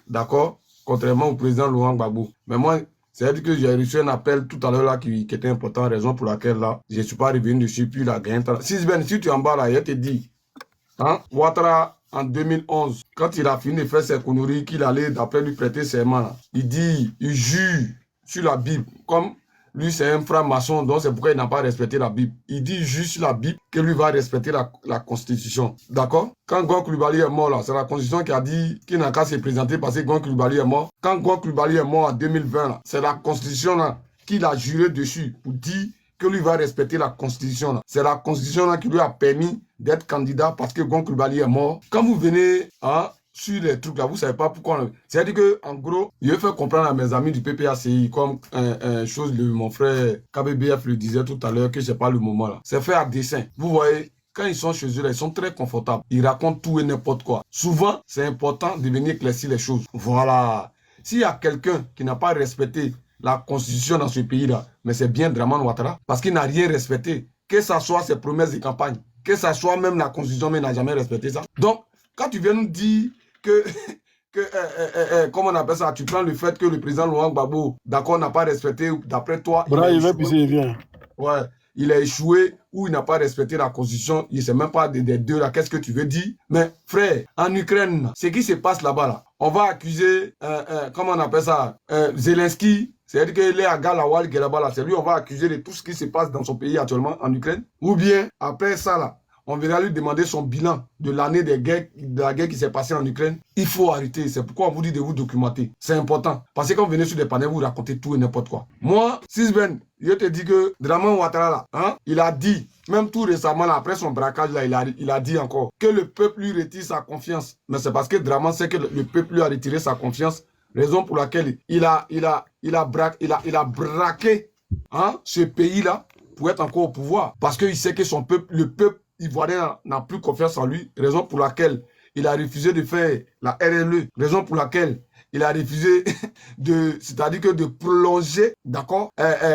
D'accord? Contrairement au président Laurent Gbagbo. Mais moi, c'est-à-dire que j'ai reçu un appel tout à l'heure là qui était important, raison pour laquelle là, je ne suis pas revenu dessus, puis il a gagné. Sisben, si tu es en bas là, il te dit, hein, Ouattara en 2011, quand il a fini de faire ses conneries, qu'il allait d'après lui prêter serment, là, il dit, il jure sur la Bible, comme lui c'est un franc-maçon, donc c'est pourquoi il n'a pas respecté la Bible. Il dit juste sur la Bible que lui va respecter la Constitution. D'accord? Quand Gon Coulibaly est mort, là, c'est la Constitution qui a dit qu'il n'a qu'à se présenter parce que Gon Coulibaly est mort. Quand Gon Coulibaly est mort en 2020, là, c'est la Constitution là, qu'il a juré dessus pour dire que lui va respecter la Constitution. C'est la Constitution là, qui lui a permis d'être candidat parce que Gon Coulibaly est mort. Quand vous venez sur les trucs là, vous ne savez pas pourquoi. C'est-à-dire que, en gros, je vais faire comprendre à mes amis du PPACI, comme chose de mon frère KBBF le disait tout à l'heure, que ce n'est pas le moment là. C'est fait à dessein. Vous voyez, quand ils sont chez eux, là, ils sont très confortables. Ils racontent tout et n'importe quoi. Souvent, c'est important de venir éclaircir les choses. Voilà. S'il y a quelqu'un qui n'a pas respecté la constitution dans ce pays-là, mais c'est bien Dramane Ouattara, parce qu'il n'a rien respecté, que ce soit ses promesses de campagne, que ce soit même la constitution, mais il n'a jamais respecté ça. Donc, quand tu viens nous dire que comment on appelle ça, tu prends le fait que le président Laurent Gbagbo, d'accord, n'a pas respecté, d'après toi, il a échoué ou il n'a pas respecté la constitution, il ne sait même pas des deux là, qu'est-ce que tu veux dire? Mais frère, en Ukraine, ce qui se passe là-bas, là, on va accuser, comment on appelle ça, Zelensky, c'est-à-dire que les Agalawal qui est là-bas, là, c'est lui, on va accuser de tout ce qui se passe dans son pays actuellement, en Ukraine. Ou bien, après ça, là, on verra lui demander son bilan de l'année de la guerre qui s'est passée en Ukraine. Il faut arrêter. C'est pourquoi on vous dit de vous documenter. C'est important. Parce que quand vous venez sur des panels, vous racontez tout et n'importe quoi. Moi, Sisben, je te dis que Dramane Ouattara, là, il a dit, même tout récemment, là, après son braquage, là, il a dit encore que le peuple lui retire sa confiance. Mais c'est parce que Dramane sait que le peuple lui a retiré sa confiance. Raison pour laquelle il a braqué ce pays-là pour être encore au pouvoir. Parce qu'il sait que son peuple, le peuple ivoirien n'a plus confiance en lui, raison pour laquelle il a refusé de faire la RLE, raison pour laquelle il a refusé c'est-à-dire que de prolonger, d'accord,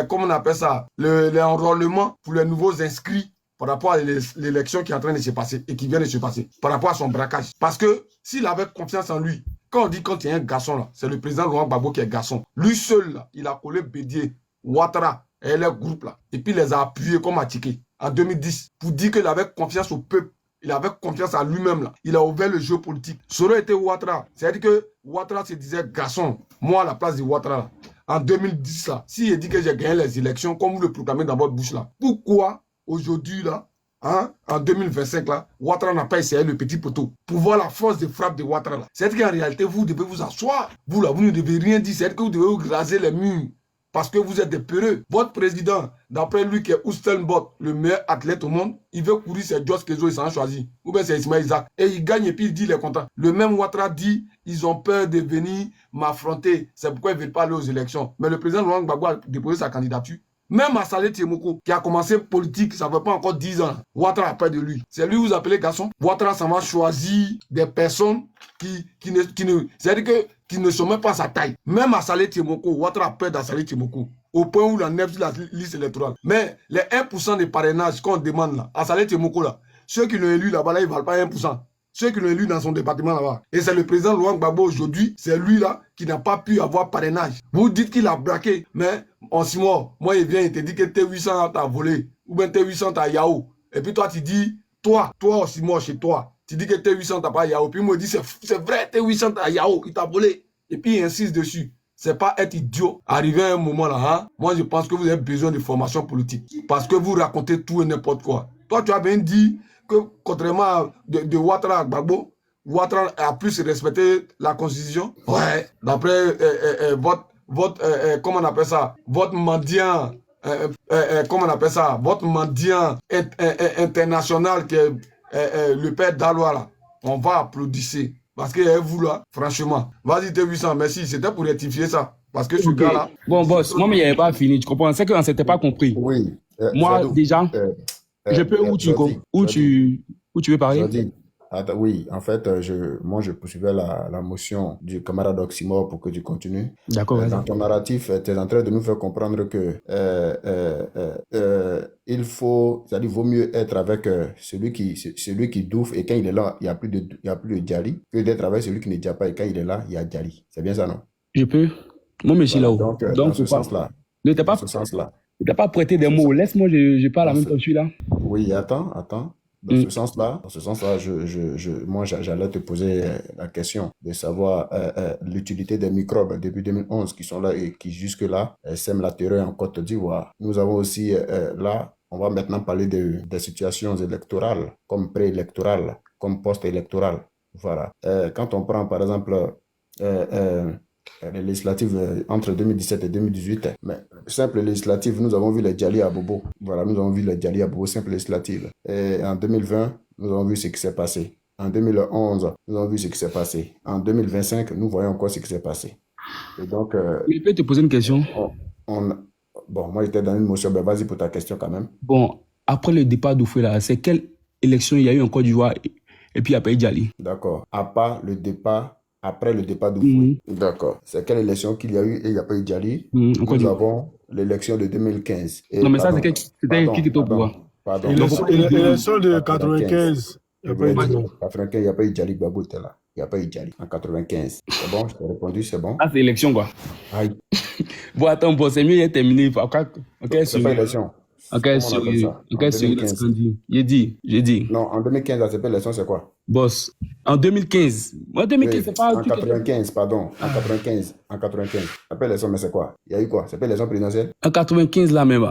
comment on appelle ça, l'enrôlement pour les nouveaux inscrits par rapport à l'élection qui est en train de se passer et qui vient de se passer, par rapport à son braquage. Parce que s'il avait confiance en lui, quand on dit quand il y a un garçon là, c'est le président Laurent Gbagbo qui est garçon. Lui seul, là, il a collé Bédié, Ouattara et les groupes là, et puis il les a appuyés comme Atiké en 2010 pour dire qu'il avait confiance au peuple. Il avait confiance à lui-même là. Il a ouvert le jeu politique. Ça aurait été Ouattara. C'est-à-dire que Ouattara se disait garçon, moi à la place de Ouattara là, en 2010 là, s'il dit que j'ai gagné les élections, comme vous le proclamez dans votre bouche là, pourquoi aujourd'hui là, en 2025 là, Ouattara n'a pas essayé le petit poteau pour voir la force de frappe de Ouattara là. C'est-à-dire qu'en réalité, vous devez vous asseoir. Vous là, vous ne devez rien dire. C'est-à-dire que vous devez vous raser les murs. Parce que vous êtes des peureux. Votre président, d'après lui qui est Oustelbot, le meilleur athlète au monde, il veut courir, c'est Josh Kezo, il s'en choisit. Ou bien c'est Ismaël Isaac. Et il gagne et puis il dit il est content. Le même Ouattara dit, ils ont peur de venir m'affronter. C'est pourquoi ils ne veulent pas aller aux élections. Mais le président Laurent Gbagbo a déposé sa candidature. Même à Salé Tiemoko, qui a commencé politique, ça ne fait pas encore 10 ans. Ouattara a peur de lui. C'est lui que vous appelez garçon. Ouattara, ça va choisir des personnes qui ne sont même pas sa taille. Même à Salé Tiemoko, Ouattara a peur d'Assalé Tiemoko. Au point où la nef sur la liste électorale. Mais les 1% de parrainage qu'on demande là, à Salé Tiemoko là, ceux qui l'ont élu là-bas là, ils ne valent pas 1%. Ceux qui l'ont élu dans son département là-bas. Et c'est le président Laurent Gbagbo aujourd'hui, c'est lui là qui n'a pas pu avoir parrainage. Vous dites qu'il a braqué, mais en 6 mois, moi il vient, il te dit que T800 t'a volé, ou bien T800 t'a Yahoo. Et puis toi tu dis, toi en 6 mois chez toi, tu dis que T800 t'a pas Yahoo. Puis moi il dit, c'est vrai, T800 t'a Yahoo, il t'a volé. Et puis il insiste dessus. C'est pas être idiot. Arrivé à un moment là, moi je pense que vous avez besoin de formation politique. Parce que vous racontez tout et n'importe quoi. Toi tu as bien dit que contrairement de Ouattara à Gbagbo, Ouattara a plus respecté la constitution. Ouais, d'après comment on appelle ça, votre mendiant, comment on appelle ça, votre mendiant international qui est le père d'Alois là, on va applaudir. Parce que vous là, franchement, vas-y T800, merci, c'était pour rectifier ça. Parce que ce gars là... Bon boss, moi mais il n'y avait pas fini, tu comprends, c'est qu'on ne s'était pas compris. Oui. Moi déjà... je peux où tu veux parler? Attends, oui, en fait, moi je poursuivais la motion du camarade Oxymore pour que tu continues. D'accord. Dans ton narratif, tu es en train de nous faire comprendre que il faut, c'est-à-dire vaut mieux être avec celui qui douffe et quand il est là, il n'y a plus de Djali, que d'être avec celui qui ne dit pas et quand il est là, il y a Djali. C'est bien ça, non? Je peux. Moi, mais je suis là-haut. Donc, dans ce sens-là. Ne t'as pas prêté des mots. Laisse-moi, je parle en même temps, je suis là. Oui, attends. Dans ce sens-là, moi, j'allais te poser la question de savoir l'utilité des microbes depuis 2011 qui sont là et qui jusque-là sèment la terreur en Côte d'Ivoire. Nous avons aussi là, on va maintenant parler des situations électorales, comme préélectorales, comme post-électorales. Voilà. Quand on prend par exemple les législatives entre 2017 et 2018, mais simple législative, nous avons vu les Djali à Bobo. Voilà, nous avons vu les Djali à Bobo, simple législative. Et en 2020, nous avons vu ce qui s'est passé. En 2011, nous avons vu ce qui s'est passé. En 2025, nous voyons encore ce qui s'est passé. Et donc... Je peux te poser une question? Bon, moi j'étais dans une motion, ben vas-y pour ta question quand même. Bon, après le départ d'Oufoué là, c'est quelle élection il y a eu en Côte d'Ivoire et puis après Djali? D'accord. Après le départ d'Oufoué. D'accord. C'est quelle élection qu'il y a eu et il n'y a pas eu Djali? Nous avons l'élection de 2015. Et non, mais ça, c'était qui était au pouvoir? Pardon. L'élection de 95. Il n'y a pas eu Djali, Gbagbo était là. Il n'y a pas eu Djali en 95. C'est bon, je t'ai répondu, c'est bon. Ah, c'est élection quoi? Aïe. Bon, attends, bon, c'est mieux, il est terminé. C'est pas élection. Ok, sérieux. Ok, sérieux, j'ai dit. Non, en 2015, la CP élection, c'est quoi? Boss. En 2015. En 2015, oui, c'est pas... En 95, pardon. En 95. La CP élection, mais c'est quoi? Il y a eu quoi? CP élection présidentielle? En 95, là même.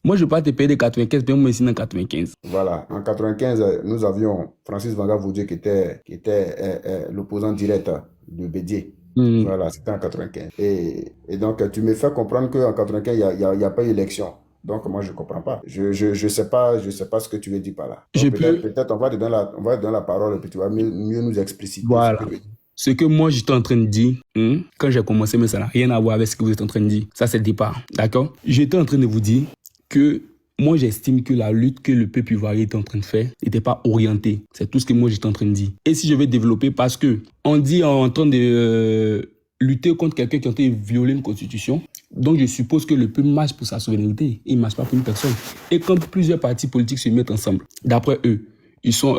Moi, je ne vais pas te payer de 95, mais moi, ici, en 95. Voilà. En 95, nous avions Francis Vanga-Vaudier qui était l'opposant direct de Bédier. Voilà, c'était en 95. Et donc, tu me fais comprendre qu'en 95, il n'y a pas eu élection. Donc, moi, je ne comprends pas. Je sais pas ce que tu veux dire par là. Peut-être on va te donner la parole et puis tu vas mieux nous expliciter. Voilà. Ce que moi, j'étais en train de dire, quand j'ai commencé, mais ça n'a rien à voir avec ce que vous êtes en train de dire. Ça, c'est le départ. D'accord? J'étais en train de vous dire que moi, j'estime que la lutte que le peuple ivoirien est en train de faire n'était pas orientée. C'est tout ce que moi, j'étais en train de dire. Et si je vais développer, parce que on dit en train de lutter contre quelqu'un qui a été violé une constitution, donc je suppose que le peuple marche pour sa souveraineté. Il ne marche pas pour une personne. Et quand plusieurs partis politiques se mettent ensemble, d'après eux, ils sont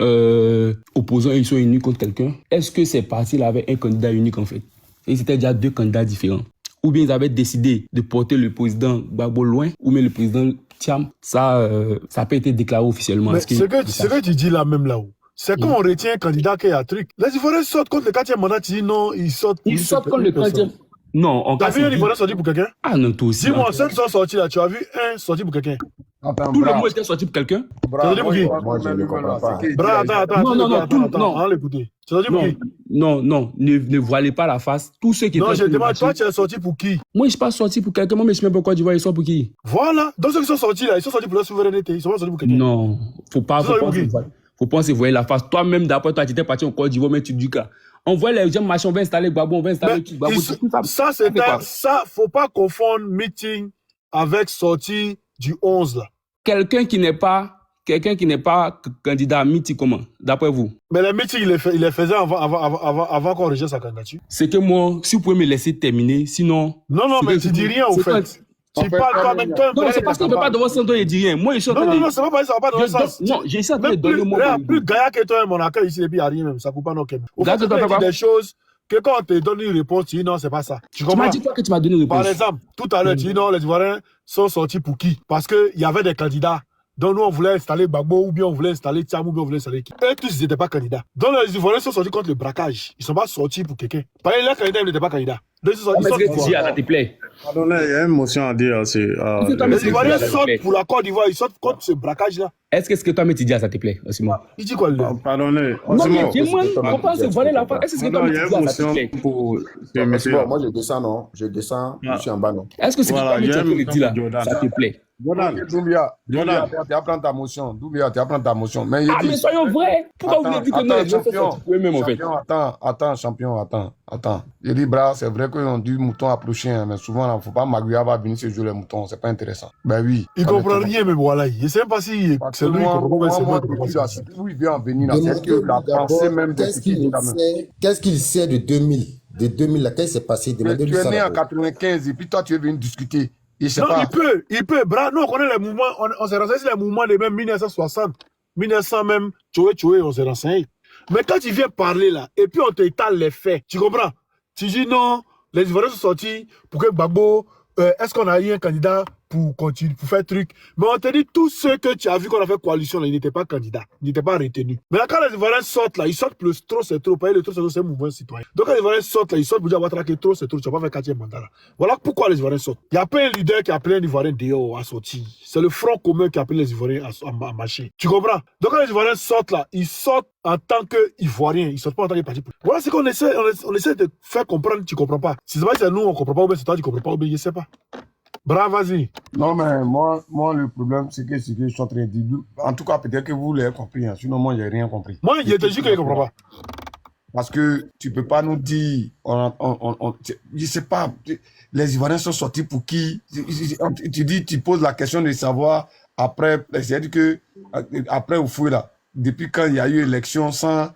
opposants et ils sont unis contre quelqu'un, est-ce que ces partis-là avaient un candidat unique en fait? Et c'était déjà deux candidats différents. Ou bien ils avaient décidé de porter le président Gbagbo loin, ou bien le président Thiam. Ça n'a pas été déclaré officiellement. Mais ce que tu dis là même là-haut, c'est quand on retient un candidat qui a un truc. Les Ivoiriens sortent contre le 4e mandat, tu dis non, ils sortent contre le 4e. Non, t'as vu un Ivoirien sorti pour quelqu'un? Ah non, toi aussi. Dis-moi, ceux qui sont sortis là, tu as vu un sorti pour quelqu'un? Tout le monde était sorti pour quelqu'un? Tu as sorti pour qui? Moi, je ne comprends pas. Bra, attends, on va l'écouter. Tu as sorti pour qui? Non, ne voilez pas la face. Tous ceux qui étaient... Non, je demande, toi, tu es sorti pour qui? Moi, je ne suis pas sorti pour quelqu'un, moi, mais je ne sais même pas pourquoi tu vois, ils sont pour qui? Voilà, donc ceux qui sont sortis là, ils sont sortis pour leur souveraineté, ils sont pas sortis pour quelqu'un. Non, faut pas se voir la face. Toi-même, d'après toi, tu étais parti en Côte d'Ivoire, mais tu dis que... On voit les gens marcher, on va installer Gbagbo, on va installer Gbagbo. Ça, faut pas confondre meeting avec sortie du 11 là. Quelqu'un qui n'est pas candidat à meeting, comment, d'après vous? Mais les meetings, il les faisait avant qu'on rejette sa candidature. C'est que moi, si vous pouvez me laisser terminer, sinon... Non, mais tu dis rien au fait. Tu parles toi-même. Non, c'est parce qu'il ne peut pas devant son dos et dire rien. Moi, je suis en train de... Non, c'est pas parce que ça va pas dans le sens. Non, j'ai essayé de donner mon... Plus gaillard que toi, mon accueil ici, et puis il n'y a rien même. Ça ne coupe pas nos câbles. Au fait, tu dis des choses que quand on te donne une réponse, tu dis non, c'est pas ça. Tu comprends? Tu m'as dit quoi que tu m'as donné une réponse? Par exemple, tout à l'heure, tu dis non, les Ivoiriens sont sortis pour qui? Parce qu'il y avait des candidats. Donc nous, on voulait installer Gbagbo, ou bien on voulait installer Thiam, ou bien on voulait installer qui? Eux tous, ils n'étaient pas candidats. Donc les Ivoiriens sont sortis contre le braquage. Ils ne sont pas sortis pour quelqu'un. Par exemple, les candidats, ils n'étaient pas candidats. Donc ils sont sortis. Qu'est-ce que tu dis, ça te plaît? Pardon, il y a une motion à dire. Les Ivoiriens sortent pour la Côte d'Ivoire, ils sortent contre ce braquage-là. Est-ce que ce que toi, tu dis, ça te plaît, Osimhen? Il dit quoi, lui? Pardonnez. Non, mais dis-moi, on pense se voiler la face. Est-ce que ce que toi, tu dis, ça te plaît? Moi, je descends, non. Je descends, je suis en bas, non. Est-ce que ce que toi, tu dis là, ça te plaît? Doumbia, tu apprends ta motion. Mais soyons vrais. Pourquoi vous voulez dire que non, attends, champion. Il dit, bras, c'est vrai qu'on dit mouton à plus chien, mais souvent, il ne faut pas Magria va venir se jouer les moutons. C'est pas intéressant. Ben oui. Il comprend rien, mais voilà. Il ne sait pas si c'est lui qui comprend. Où il vient en venir là? Est-ce que la pensée même qu'est-ce qu'il sait de 2000? De 2000, là, qu'est-ce qui s'est passé? Tu es né en 95 et puis toi, tu es venu discuter. Non, il peut. Bras, nous, on connaît les mouvements. On s'est renseigné sur les mouvements de même 1960. 1900 même, tchoué, on s'est renseigné. Mais quand tu viens parler là, et puis on t'étale les faits, tu comprends? Tu dis non, les Ivoiriens sont sortis pour que Gbagbo, est-ce qu'on a eu un candidat pour continuer, pour faire truc. Mais on te dit, tous ceux que tu as vu qu'on a fait coalition, là, ils n'étaient pas candidats, ils n'étaient pas retenus. Maintenant, quand les Ivoiriens sortent là, ils sortent pour le trop, c'est trop. Le trop, c'est un mouvement citoyen. Donc, quand les Ivoiriens sortent là, ils sortent pour dire à Ouattara que trop, c'est trop, tu vas pas faire 4e mandat là. Voilà pourquoi les Ivoiriens sortent. Il n'y a pas un leader qui a appelé un Ivoirien dehors à sortir. C'est le front commun qui a appelé les Ivoiriens à marcher. Tu comprends? Donc, quand les Ivoiriens sortent là, ils sortent en tant qu'Ivoiriens, ils ne sortent pas en tant que parti politique. Voilà ce qu'on essaie, on essaie de faire comprendre, tu ne comprends pas. Si c'est pas nous, on ne comprend pas, ou bien c'est toi, tu ne comprends pas, ou bien je ne sais pas. Bravo, vas-y. Non, mais moi, le problème, c'est que ce que je suis en train de dire, en tout cas, peut-être que vous l'avez compris, hein, sinon moi, je n'ai rien compris. Moi, il était juste que je ne comprends pas. Parce que tu ne peux pas nous dire, je ne sais pas, les Ivoiriens sont sortis pour qui? Tu dis, tu poses la question de savoir, après, c'est-à-dire que, après, au fouet là, depuis quand il y a eu élection sans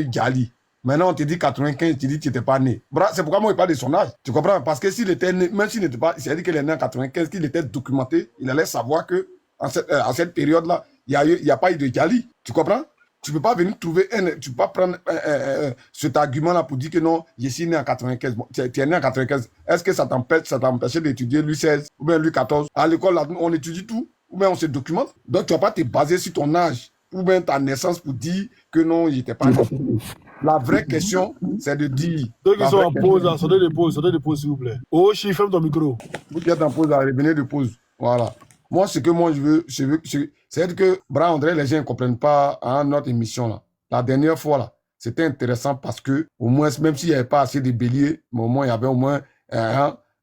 Gali. Maintenant, on te dit 95, tu dis que tu n'étais pas né. C'est pourquoi moi, je parle de son âge. Tu comprends? Parce que s'il était né, même s'il n'était pas, c'est-à-dire qu'il est né en 95, qu'il était documenté, il allait savoir que, à cette période-là, il n'y a pas eu de Gali. Tu comprends? Tu ne peux pas venir trouver tu peux pas prendre cet argument-là pour dire que non, je suis né en 95. Bon, tu es né en 95. Est-ce que ça t'empêchait d'étudier Louis XVI ou bien Louis XIV? À l'école, là, on étudie tout, ou bien on se documente. Donc, tu ne vas pas te baser sur ton âge ou bien ta naissance pour dire que non, il n'était pas né. La vraie question, c'est de dire... Ceux qui sont en pause, là, sortez de pause, s'il vous plaît. Oh, ferme ton micro. Vous qui êtes en pause, là, revenez de pause. Voilà. Moi, ce que moi, je veux c'est que, André, les gens ne comprennent pas à notre émission, là. La dernière fois, là, c'était intéressant parce que, au moins, même s'il n'y avait pas assez de béliers, mais au moins, il y avait au moins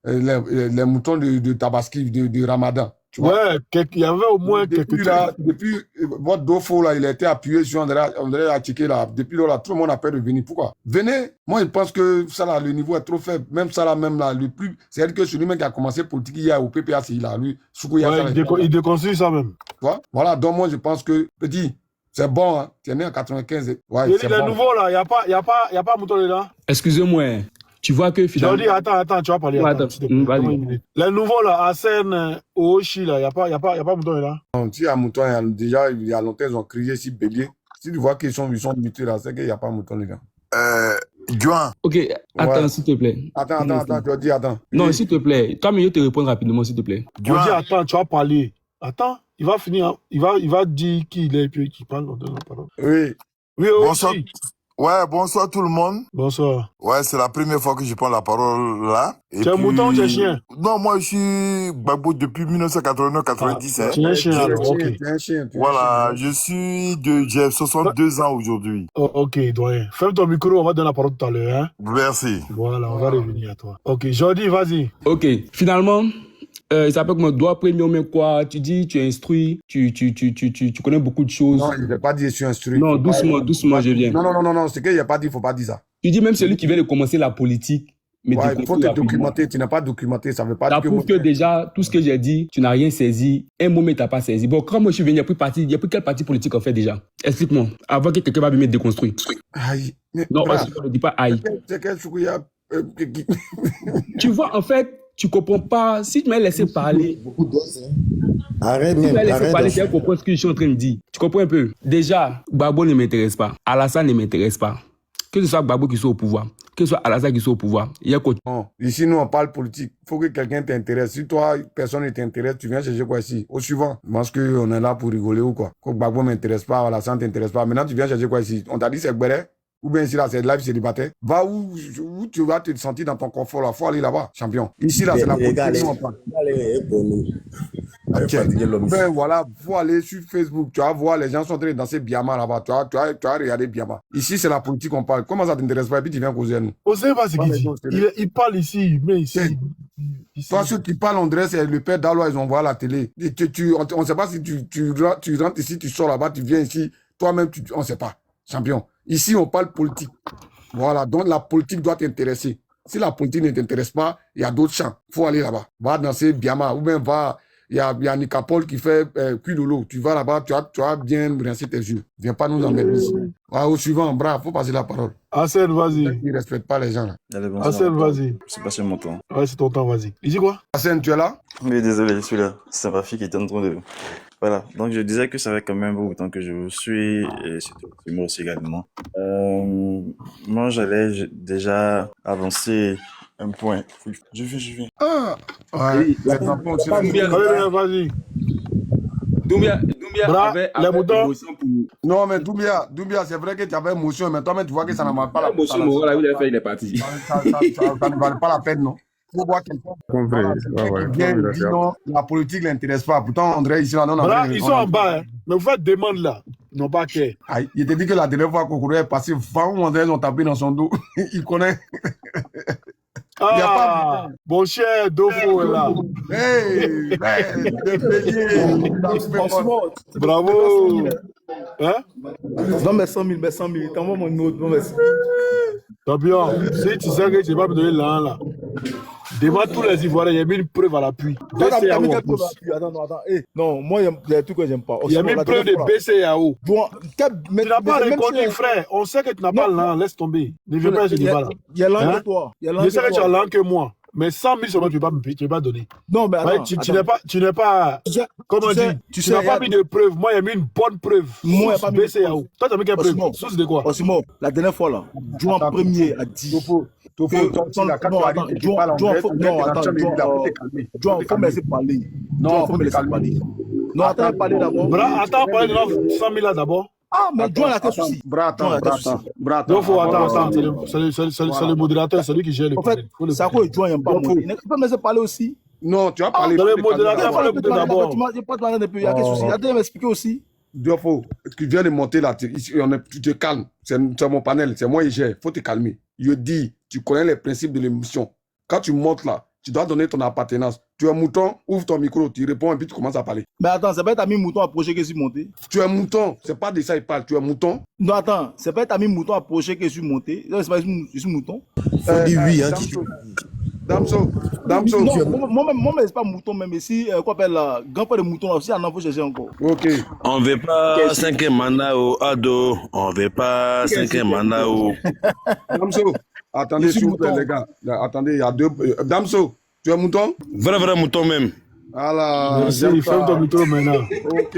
les moutons de Tabaski, de Ramadan. Tu vois? Ouais, il y avait au moins quelques là, depuis votre Dofo, là, il a été appuyé sur André a checké là. Depuis là, tout le monde a peur de venir. Pourquoi? Venez. Moi, je pense que ça, là, le niveau est trop faible. Même ça, là, le plus. C'est-à-dire que celui-même qui a commencé politique hier au PPAC, là, lui, il déconstruit ça même. Tu vois? Voilà, donc moi, je pense que, petit, c'est bon, hein. Tu es né en 95. Ouais, c'est bon. Les nouveaux, là, il n'y a pas mouton dedans. Excusez-moi. Tu vois que finalement... Attends, tu vas parler. Les nouveaux, là, Asen, Oshi, là, il n'y a pas mouton là. Non, si il y a mouton, déjà, il y a longtemps, ils ont crié si bélier. Si tu vois qu'ils sont mutés là, c'est qu'il n'y a pas mouton, les gars. Juan. Ok, attends, s'il te plaît. Attends, tu as dit attends. Non, s'il te plaît. Toi, mais je te réponds rapidement, s'il te plaît. Tu dis attends, tu vas parler. Attends, il va finir, il va dire qui il est et puis qui parle. Oui. Oui, bonsoir. Ouais, bonsoir tout le monde. Bonsoir. Ouais, c'est la première fois que je prends la parole là. Tu es un mouton ou tu es chien? Non, moi je suis Gbagbo depuis 1989-90. Tu es un chien alors, ok. Voilà, j'ai 62 ans aujourd'hui. Oh, ok, doyen. Ferme ton micro, on va donner la parole tout à l'heure. Hein? Merci. Voilà, on va revenir à toi. Ok, Jordi, vas-y. Ok, finalement... il s'appelle comme doigt premier, mais quoi? Tu dis, tu es instruit, tu connais beaucoup de choses. Non, il ne pas dire je suis instruit. Non, doucement, je viens. Non, c'est qu'il n'y a pas dit, il ne faut pas dire ça. Tu dis même celui qui vient de commencer la politique. Mais il faut te documenter, tu n'as pas documenté, ça ne veut pas dire que... Ça prouve que déjà, tout ce que j'ai dit, tu n'as rien saisi, un moment, tu n'as pas saisi. Bon, quand moi je suis venu, il n'y a plus quel parti politique en fait déjà? Explique-moi, avant que quelqu'un va me déconstruire. Aïe. Non, on ne dit pas aïe. Tu vois, en fait, tu ne comprends pas. Si tu m'as laissé parler... Arrête, si tu m'as laissé parler, tu vas comprendre ce que je suis en train de dire. Tu comprends un peu? Déjà, Gbagbo ne m'intéresse pas. Alassane ne m'intéresse pas. Que ce soit Gbagbo qui soit au pouvoir, que ce soit Alassane qui soit au pouvoir, il y a quoi? Ici, nous, on parle politique. Il faut que quelqu'un t'intéresse. Si toi, personne ne t'intéresse, tu viens chercher quoi ici? Au suivant. Parce qu'on est là pour rigoler ou quoi? Que Gbagbo ne m'intéresse pas, Alassane ne t'intéresse pas. Maintenant, tu viens chercher quoi ici? On t'a dit c'est Gbere? Ou bien ici, là, c'est live célibataire. Va où tu vas te sentir dans ton confort, là. Faut aller là-bas, champion. Ici, là, c'est la politique. Ben voilà, faut aller sur Facebook. Tu vas voir, les gens sont en train de danser Biama là-bas. Tu vas regarder Biama. Ici, c'est la politique qu'on parle. Comment ça t'intéresse pas? Et puis tu viens causer à nous. On sait pas ce qu'il dit. Il parle ici, mais ici. Toi, ceux qui parlent, André, c'est le père d'Alois, ils ont vu à la télé. On ne sait pas si tu rentres ici, tu sors là-bas, tu viens ici. Toi-même, on ne sait pas. Champion. Ici, on parle politique. Voilà, donc la politique doit t'intéresser. Si la politique ne t'intéresse pas, il y a d'autres champs. Il faut aller là-bas. Va danser Biama. Ou bien va, il y a Nicapol qui fait Cuilolo. Tu vas là-bas, tu vas bien rincer tes yeux. Viens pas nous emmerder ici. Au suivant, bravo, il faut passer la parole. Hassan, vas-y. Ils ne respectent pas les gens là. Hassan, vas-y. C'est passé mon temps. Ouais, c'est ton temps, vas-y. Il dit quoi? Hassan, tu es là? Oui, désolé, je suis là. C'est ma fille qui était en train de... Voilà, donc je disais que ça fait quand même beaucoup de temps que je vous suis, et surtout moi aussi également. Moi, j'allais déjà avancer Un point. Je viens. Ah, ouais, Et les tampons aussi. Vas-y. Doumbia Bra, avait les moutons. émotion pour... Non, mais Doumbia, c'est vrai que tu avais émotion, mais toi-même, tu vois que ça ne marche pas la Émotion morale, il a fait, il est parti. ça ne valait pas la peine, non? Il faut voir quelqu'un qui vient et dit non, la politique ne l'intéresse pas. Pourtant, André, ici, là, non, Bra, ils sont en bas, hein. Mais vous faites demande là. Ils n'ont pas qu'à. Il te dit que la dernière fois qu'Okoro est passé, 20 André ont tapé dans son dos. Il connaît. Il y a pas... Mon cher Dofo est là. Hey, Bravo. Hein? Non, mais 100 000, t'envoies mon numéro. Non, merci. T'as bien. Si tu sais que tu vas me donner l'an là, devant tous les Ivoiriens, il y a mis une preuve à l'appui. Attends. Non, moi, il y a des trucs que j'aime pas. Il y a mis une preuve de BCAO. Tu n'as pas reconnu, frère. On sait que tu n'as pas l'an. Laisse tomber. Ne viens pas à ce niveau-là. Il y a l'an que toi. Je sais que tu as l'an que moi. Mais 100 000 seulement, tu ne vas pas donner. Non, mais attends. Tu n'es pas. Comment dire? Tu n'as pas mis de preuve. Moi, il y a mis une bonne preuve. Moi, il n'y a pas mis de BCAO. Toi, tu as mis quelle preuve? Source de quoi? Simon, la dernière fois, là, Jouan premier a dit. Jouan, faut me laisser parler. Non, faut me laisser parler. Non, attends, parler d'abord. Attends, parler de 100 000 là d'abord. Ah, mais Jouan a quel souci? Attends. C'est le modérateur, c'est lui qui gère le problème. En fait, Sako et Jouan n'aiment pas moi. Il ne peut pas me laisser parler aussi. Non, tu vas parler. Le modérateur, il faut l'écouter d'abord. Tu n'as pas demandé depuis, il y a quel souci? Attends, m'expliquer aussi. Diofo, tu viens de monter là, tu te calmes. C'est mon panel, c'est moi qui gère. Il faut te calmer. Je dis, tu connais les principes de l'émission. Quand tu montes là, tu dois donner ton appartenance. Tu es un mouton, ouvre ton micro, tu réponds et puis tu commences à parler. Mais attends, c'est pas ta mis mouton approché que je suis monté. Tu es un mouton, c'est pas de ça il parle, tu es un mouton. Non, attends, c'est pas ta mis mouton approché que je suis monté. Non, c'est pas je suis mouton. Faut dire oui, hein. Damso. Moi, c'est pas mouton, même ici, quoi appelle la grand-père de mouton là aussi, on en faut chercher encore. Ok. On veut pas 5e mandat au Ado. On veut pas 5e mandat au. Damso, attendez, s'il vous plaît, les gars. Attendez, il y a deux. Damso, tu es un mouton? Vrai mouton même. Voilà. Merci, ferme ton micro maintenant. Ok,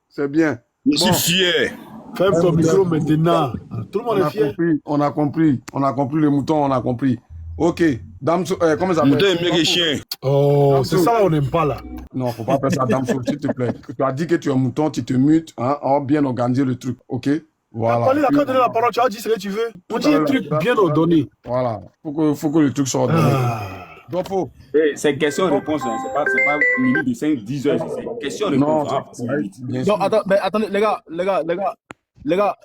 c'est bien. Je suis fier. Ferme ton micro maintenant. Tout le monde est fier. On a compris le mouton, on a compris. Ok, Damso, comment ça s'appelle? Mouton est mieux que chien. Oh, c'est ça on n'aime pas là. Non, faut pas faire ça, Damso, s'il te plaît. Tu as dit que tu es un mouton, tu te mutes, hein, on va bien organiser le truc, ok? Voilà. Parler quand donner la parole, tu as dit ce que tu veux. On dit un truc bien ordonné. Voilà, faut que le truc soit ordonné. Donc, faut. C'est question-réponse, hein. C'est pas une minute de 5-10 heures, c'est question-réponse. Non, attendez, les gars,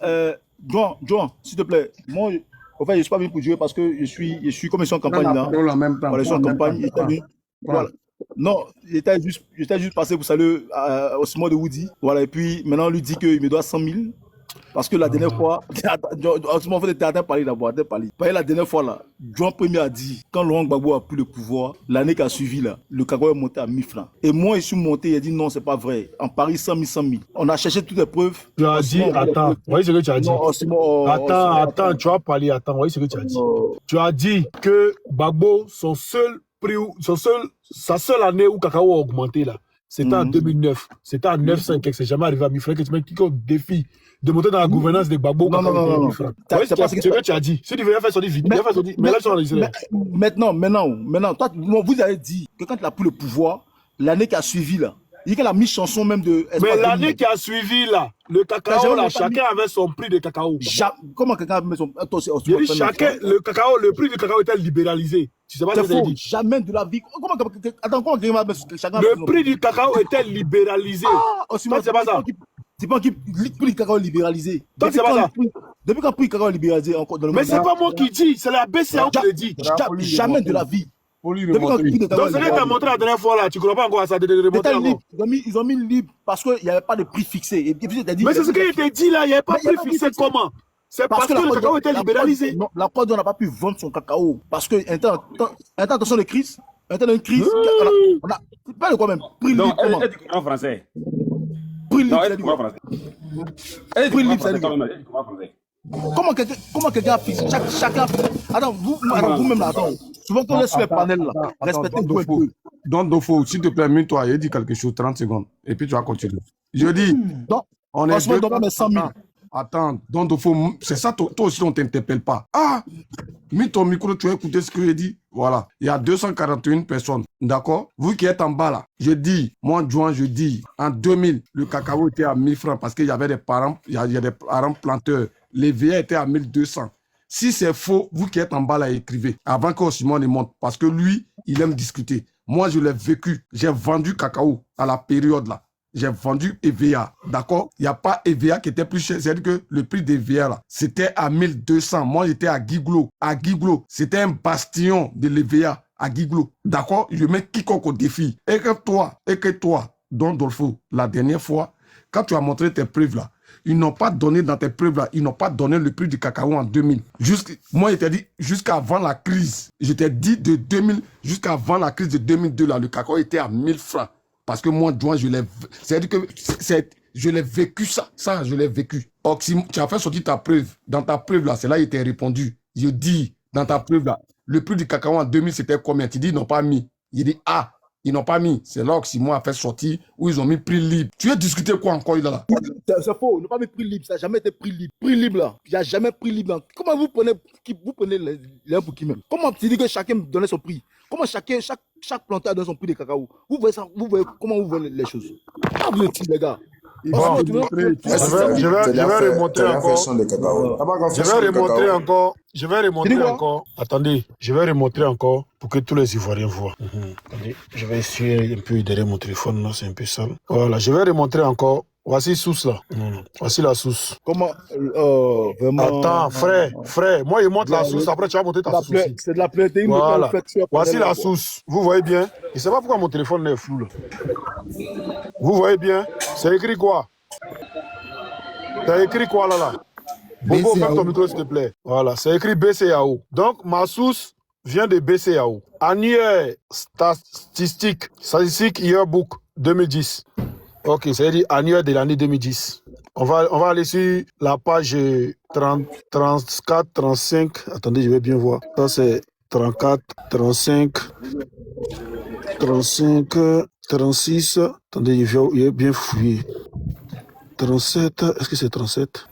John, s'il te plaît, moi, en fait, je ne suis pas venu pour jouer parce que je suis comme ils sont en campagne là. Voilà, ils sont en campagne. Voilà. Non, j'étais juste passé pour saluer Osimo de Woody. Voilà, et puis maintenant, on lui dit qu'il me doit 100 000. Parce que la dernière fois, en fait, attends parler d'abord, la dernière fois là, John Premier a dit, quand Laurent Gbagbo a pris le pouvoir, l'année qui a suivi là, le cacao est monté à 1000 francs. Et moi, je suis monté, il a dit non, c'est pas vrai. En Paris, 100 000. On a cherché toutes les preuves. Tu as dit, attends, voyez ce que tu as dit. Attends, tu as parlé, attends, voyez ce que tu as dit. Tu as dit que Gbagbo, sa seule année où cacao a augmenté là, c'était en 2009. C'était en 9,5, c'est jamais arrivé à 1000 francs. Que tu mets qui défi de monter dans la gouvernance de Gbagbo. Non. C'est ce que tu as dit. Si tu veux faire son vie, mais là, maintenant, toi, vous avez dit que quand il a pris le pouvoir, l'année qui a suivi là, il dit qu'elle a mis chanson même de. Mais l'année qui a suivi là, le cacao là, chacun avait son prix de cacao. Comment quelqu'un avait son le cacao, le prix du cacao était libéralisé. Tu sais pas ce que j'ai dit. Jamais de la vie. Comment quelqu'un va mettre chacun. Le prix du cacao était libéralisé. C'est pas ça. C'est pas qui prix du cacao libéralisé. Depuis quand le prix du cacao libéralisé encore dans le monde. Mais c'est pas moi qui dis, c'est la BCAO qui le dit. Jamais de la vie. Donc c'est que tu as montré la dernière fois là, tu ne crois pas encore à ça de remonter encore. Ils ont mis libre parce qu'il n'y avait pas de prix fixé. Mais c'est ce qu'il te dit là, il n'y avait pas de prix fixé comment? C'est parce que le cacao était libéralisé. La Côte d'Ivoire n'a pas pu vendre son cacao parce que attention de crise, on a pas de quoi même. Prix libre. Non, elle dit en français. Prix libre. Elle dit en français. Prix libre, ça dit comment quelqu'un a fixé chacun. Attends, vous-même là, attends. Souvent quand on est sur les panels là, respectez le peu. Donc, Dofo, s'il te plaît, mute-toi, il dit quelque chose, 30 secondes, et puis tu vas continuer. Je dis, on est deux. Mais 100 000. Attends, donc c'est ça, toi aussi, on ne t'interpelle pas. Ah, mets ton micro, tu as écouté ce que j'ai dit. Voilà, il y a 241 personnes, d'accord? Vous qui êtes en bas là, je dis, moi, Juan, je dis, en 2000, le cacao était à 1000 francs parce qu'il y avait des parents, il y a des parents planteurs. Les VA étaient à 1200. Si c'est faux, vous qui êtes en bas là, écrivez, avant que Simon ne monte, parce que lui, il aime discuter. Moi, je l'ai vécu. J'ai vendu cacao à la période là. J'ai vendu EVA, d'accord? Il n'y a pas EVA qui était plus cher. C'est-à-dire que le prix d'EVA, là, c'était à 1200. Moi, j'étais à Guiglo. À Guiglo, c'était un bastion de l'EVA à Guiglo. D'accord? Je mets quiconque au défi. Et que toi, Don Dolfo, la dernière fois, quand tu as montré tes preuves, là, ils n'ont pas donné dans tes preuves, là, ils n'ont pas donné le prix du cacao en 2000. Moi, je t'ai dit, jusqu'avant la crise, je t'ai dit de 2000, jusqu'avant la crise de 2002, là, le cacao était à 1000 francs. Parce que moi, je l'ai... C'est-à-dire que je l'ai vécu, ça. Ça, je l'ai vécu. Oxy, tu as fait sortir ta preuve. Dans ta preuve, là, c'est là il t'a répondu. Je dis, dans ta preuve, là, le prix du cacao en 2000, c'était combien? Tu dis, ils n'ont pas mis. Il dit, ah, ils n'ont pas mis. C'est là Oxy, moi, a fait sortir, où ils ont mis prix libre. Tu as discuté quoi encore, là? C'est faux, ils n'ont pas mis prix libre. Ça n'a jamais été prix libre. Prix libre, là. Il n'y a jamais prix libre. Comment vous prenez l'un pour qui même? Comment tu dis que chacun donnait son prix? Comment chaque planteur donne son prix de cacao? Vous voyez ça, comment vous voyez les choses? Ah, vous êtes les gars. Bon, je vais remonter encore. Attendez, je vais remonter encore pour que tous les Ivoiriens voient. Attendez, je vais essuyer un peu derrière mon téléphone, là, c'est un peu sale. Voilà, je vais remontrer encore. Voici source là. Voici la source. Comment vraiment... Attends, frère, moi je montre la source, après tu vas monter ta source aussi. C'est de la plainterie. Voilà. Voici la source. Vous voyez bien? Je ne sais pas pourquoi mon téléphone est flou là. Vous voyez bien? C'est écrit quoi? C'est écrit quoi là? Bobo, ferme ton micro s'il te plaît. Voilà, c'est écrit BCAO. Donc ma source vient de BCAO. Annuaire statistique yearbook 2010. Ok, c'est-à-dire annuaire de l'année 2010. On va aller sur la page 34, 35. Attendez, je vais bien voir. Ça, c'est 34, 35, 35, 36. Attendez, je vais bien fouiller. 37, est-ce que c'est 37?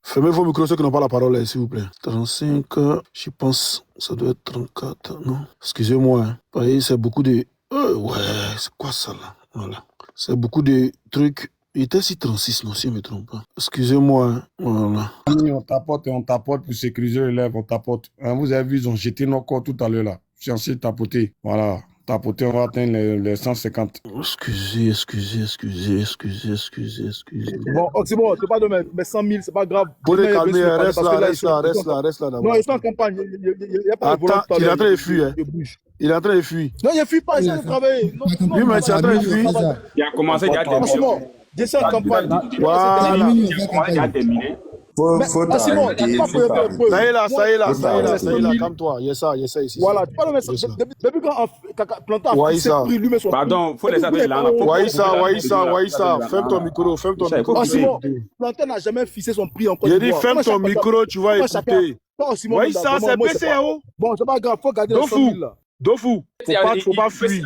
Fermez vos micros, ceux qui n'ont pas la parole, s'il vous plaît. 35, je pense, ça doit être 34, non? Excusez-moi, hein. Vous voyez, c'est beaucoup de... ouais, c'est quoi ça là? Voilà. C'est beaucoup de trucs. Il était si 36, non, si je ne me trompe pas. Excusez-moi. Hein. Voilà. On tapote pour sécuriser les lèvres, on tapote. Vous avez vu, ils ont jeté nos corps tout à l'heure là. Cherchez de tapoter. Voilà. Tapoter, on va atteindre les 150. Excusez. Bon, c'est bon, c'est pas de mais 100 000, c'est pas grave. Pour les calmer, reste là. Non, ils sont en campagne. Il n'y a pas de volonté. Attends, il est en train de fuir. Il est en train de fuir. Non, il ne fuit pas, il est en train de travailler. Oui, mais tu es en train de fuir. Il a commencé, il a terminé. Je suis en campagne. Voilà. Il a terminé. Faut t'arrêter. Ça y est là, calme-toi. Il y a ça ici. Voilà, tu parles de ça. Depuis quand Plantain a fait ses prix, lui met son prix. Pardon, faut laisser aller là. Waïssa, ferme ton micro. Plantain n'a jamais fixé son prix en Côte d'Ivoire. J'ai dit ferme ton micro, tu vas écouter. Waïssa, c'est BCAO. Bon, c'est pas grave, faut garder le 100 000 là. Dofou, faut pas fuir.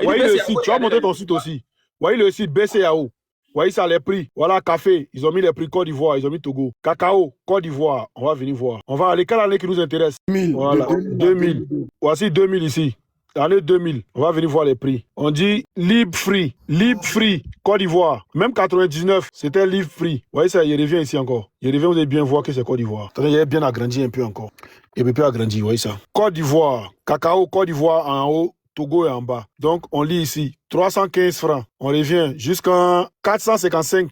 Voyez le site, tu vas monter ton site aussi. Voyez le site BCAO. Voyez ça, les prix. Voilà, café, ils ont mis les prix Côte d'Ivoire, ils ont mis Togo. Cacao, Côte d'Ivoire, on va venir voir. On va aller, quelle année qui nous intéresse? 2000. Voilà, 2000. Voici 2000 ici. L'année 2000, on va venir voir les prix. On dit libre free, Côte d'Ivoire. Même 99, c'était libre free. Vous voyez ça, il revient ici encore. Il revient, vous allez bien voir que c'est Côte d'Ivoire. Attendez, il a bien agrandi un peu encore. Il peut plus agrandir, vous voyez ça. Côte d'Ivoire, cacao, Côte d'Ivoire en haut, Togo est en bas. Donc, on lit ici 315 francs. On revient jusqu'en 455.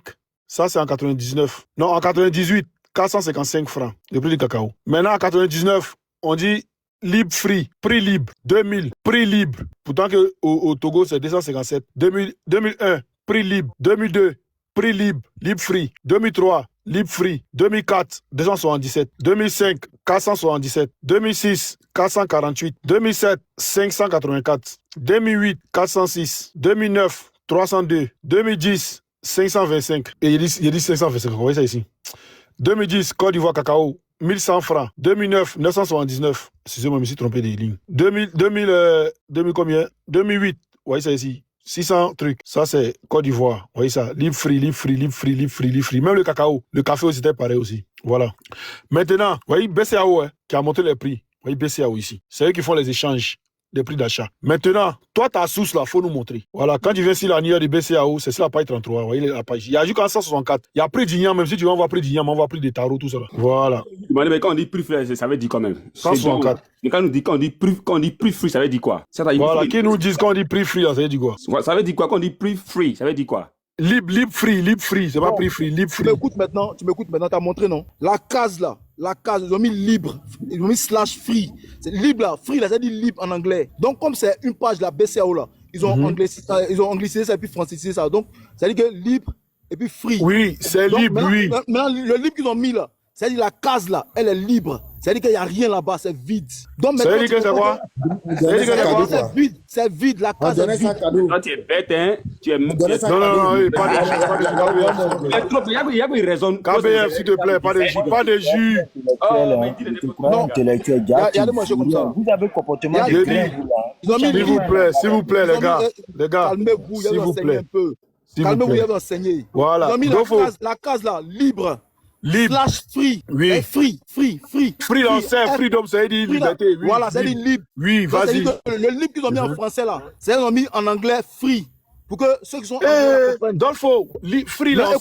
Ça, c'est en 99. Non, en 98, 455 francs, le prix du cacao. Maintenant, en 99, on dit libre free, prix libre, 2000, prix libre. Pourtant que au Togo, c'est 257. 2001, prix libre. 2002, prix libre, libre free. 2003, libre free. 2004, 277. 2005, 477. 2006, 448. 2007, 584. 2008, 406. 2009, 302. 2010, 525. Et il dit 525, vous voyez ça ici. 2010, Côte d'Ivoire cacao, 1100 francs. 2009, 979. Excusez-moi, je me suis trompé des lignes. 2000 combien? 2008, vous voyez ça ici. 600 trucs. Ça, c'est Côte d'Ivoire. Vous voyez ça? Libre free, libre free, libre free, libre free, libre free. Même le cacao. Le café aussi, c'était pareil aussi. Voilà. Maintenant, vous voyez BCAO, hein, qui a monté les prix. Vous voyez BCAO ici. C'est eux qui font les échanges des prix d'achat. Maintenant, toi, ta source là, il faut nous montrer. Voilà, quand tu viens sur l'annuaire de BCAO, c'est sur la page 33. Vous voyez la page. Il y a jusqu'à 164. Il y a prix d'Ignan, même si tu veux, on va prix d'Ignan, on va prix des tarots, tout ça. Là. Voilà. Mais quand on dit prix free, ça veut dire quand même. 164. Mais quand on dit prix free, ça veut dire quoi? Voilà, qui nous disent quand on dit prix free, là, ça veut dire quoi? Ça veut dire quoi quand on dit prix free? Ça veut dire quoi? Libre free, c'est pas prix free, libre free. Tu m'écoutes maintenant, t'as montré, non? La case là, ils ont mis libre, ils ont mis slash free. C'est libre là, free là, ça dit libre en anglais. Donc comme c'est une page de la BCAO là, ils ont anglicisé ça et puis francisé ça. Donc ça dit que libre et puis free. Oui, c'est libre, oui. Maintenant, le libre qu'ils ont mis là, ça dit la case là, elle est libre. Ça veut dire qu'il n'y a rien là-bas, c'est vide. Donc, ça veut dire que c'est quoi? C'est vide, la case est vide. Quand tu es bête, hein, tu es... Non, pas de Il y a une raison. KBF, s'il te plaît, pas de jus. Regardez-moi, je comme ça. Vous avez comportement S'il vous plaît, les gars. Calmez-vous, il y a enseigné un peu. Calmez-vous, il y a enseigné. Voilà. Ils ont mis la case là, libre. Libre. Slash free. Oui. Free. Free lanceur, freedom, ça veut dire liberté. Oui. Voilà, ça dit libre. Oui, vas-y. Le libre qu'ils ont mis en français là, c'est qu'ils ont mis en anglais free. Pour que ceux qui sont Dolfo, free là,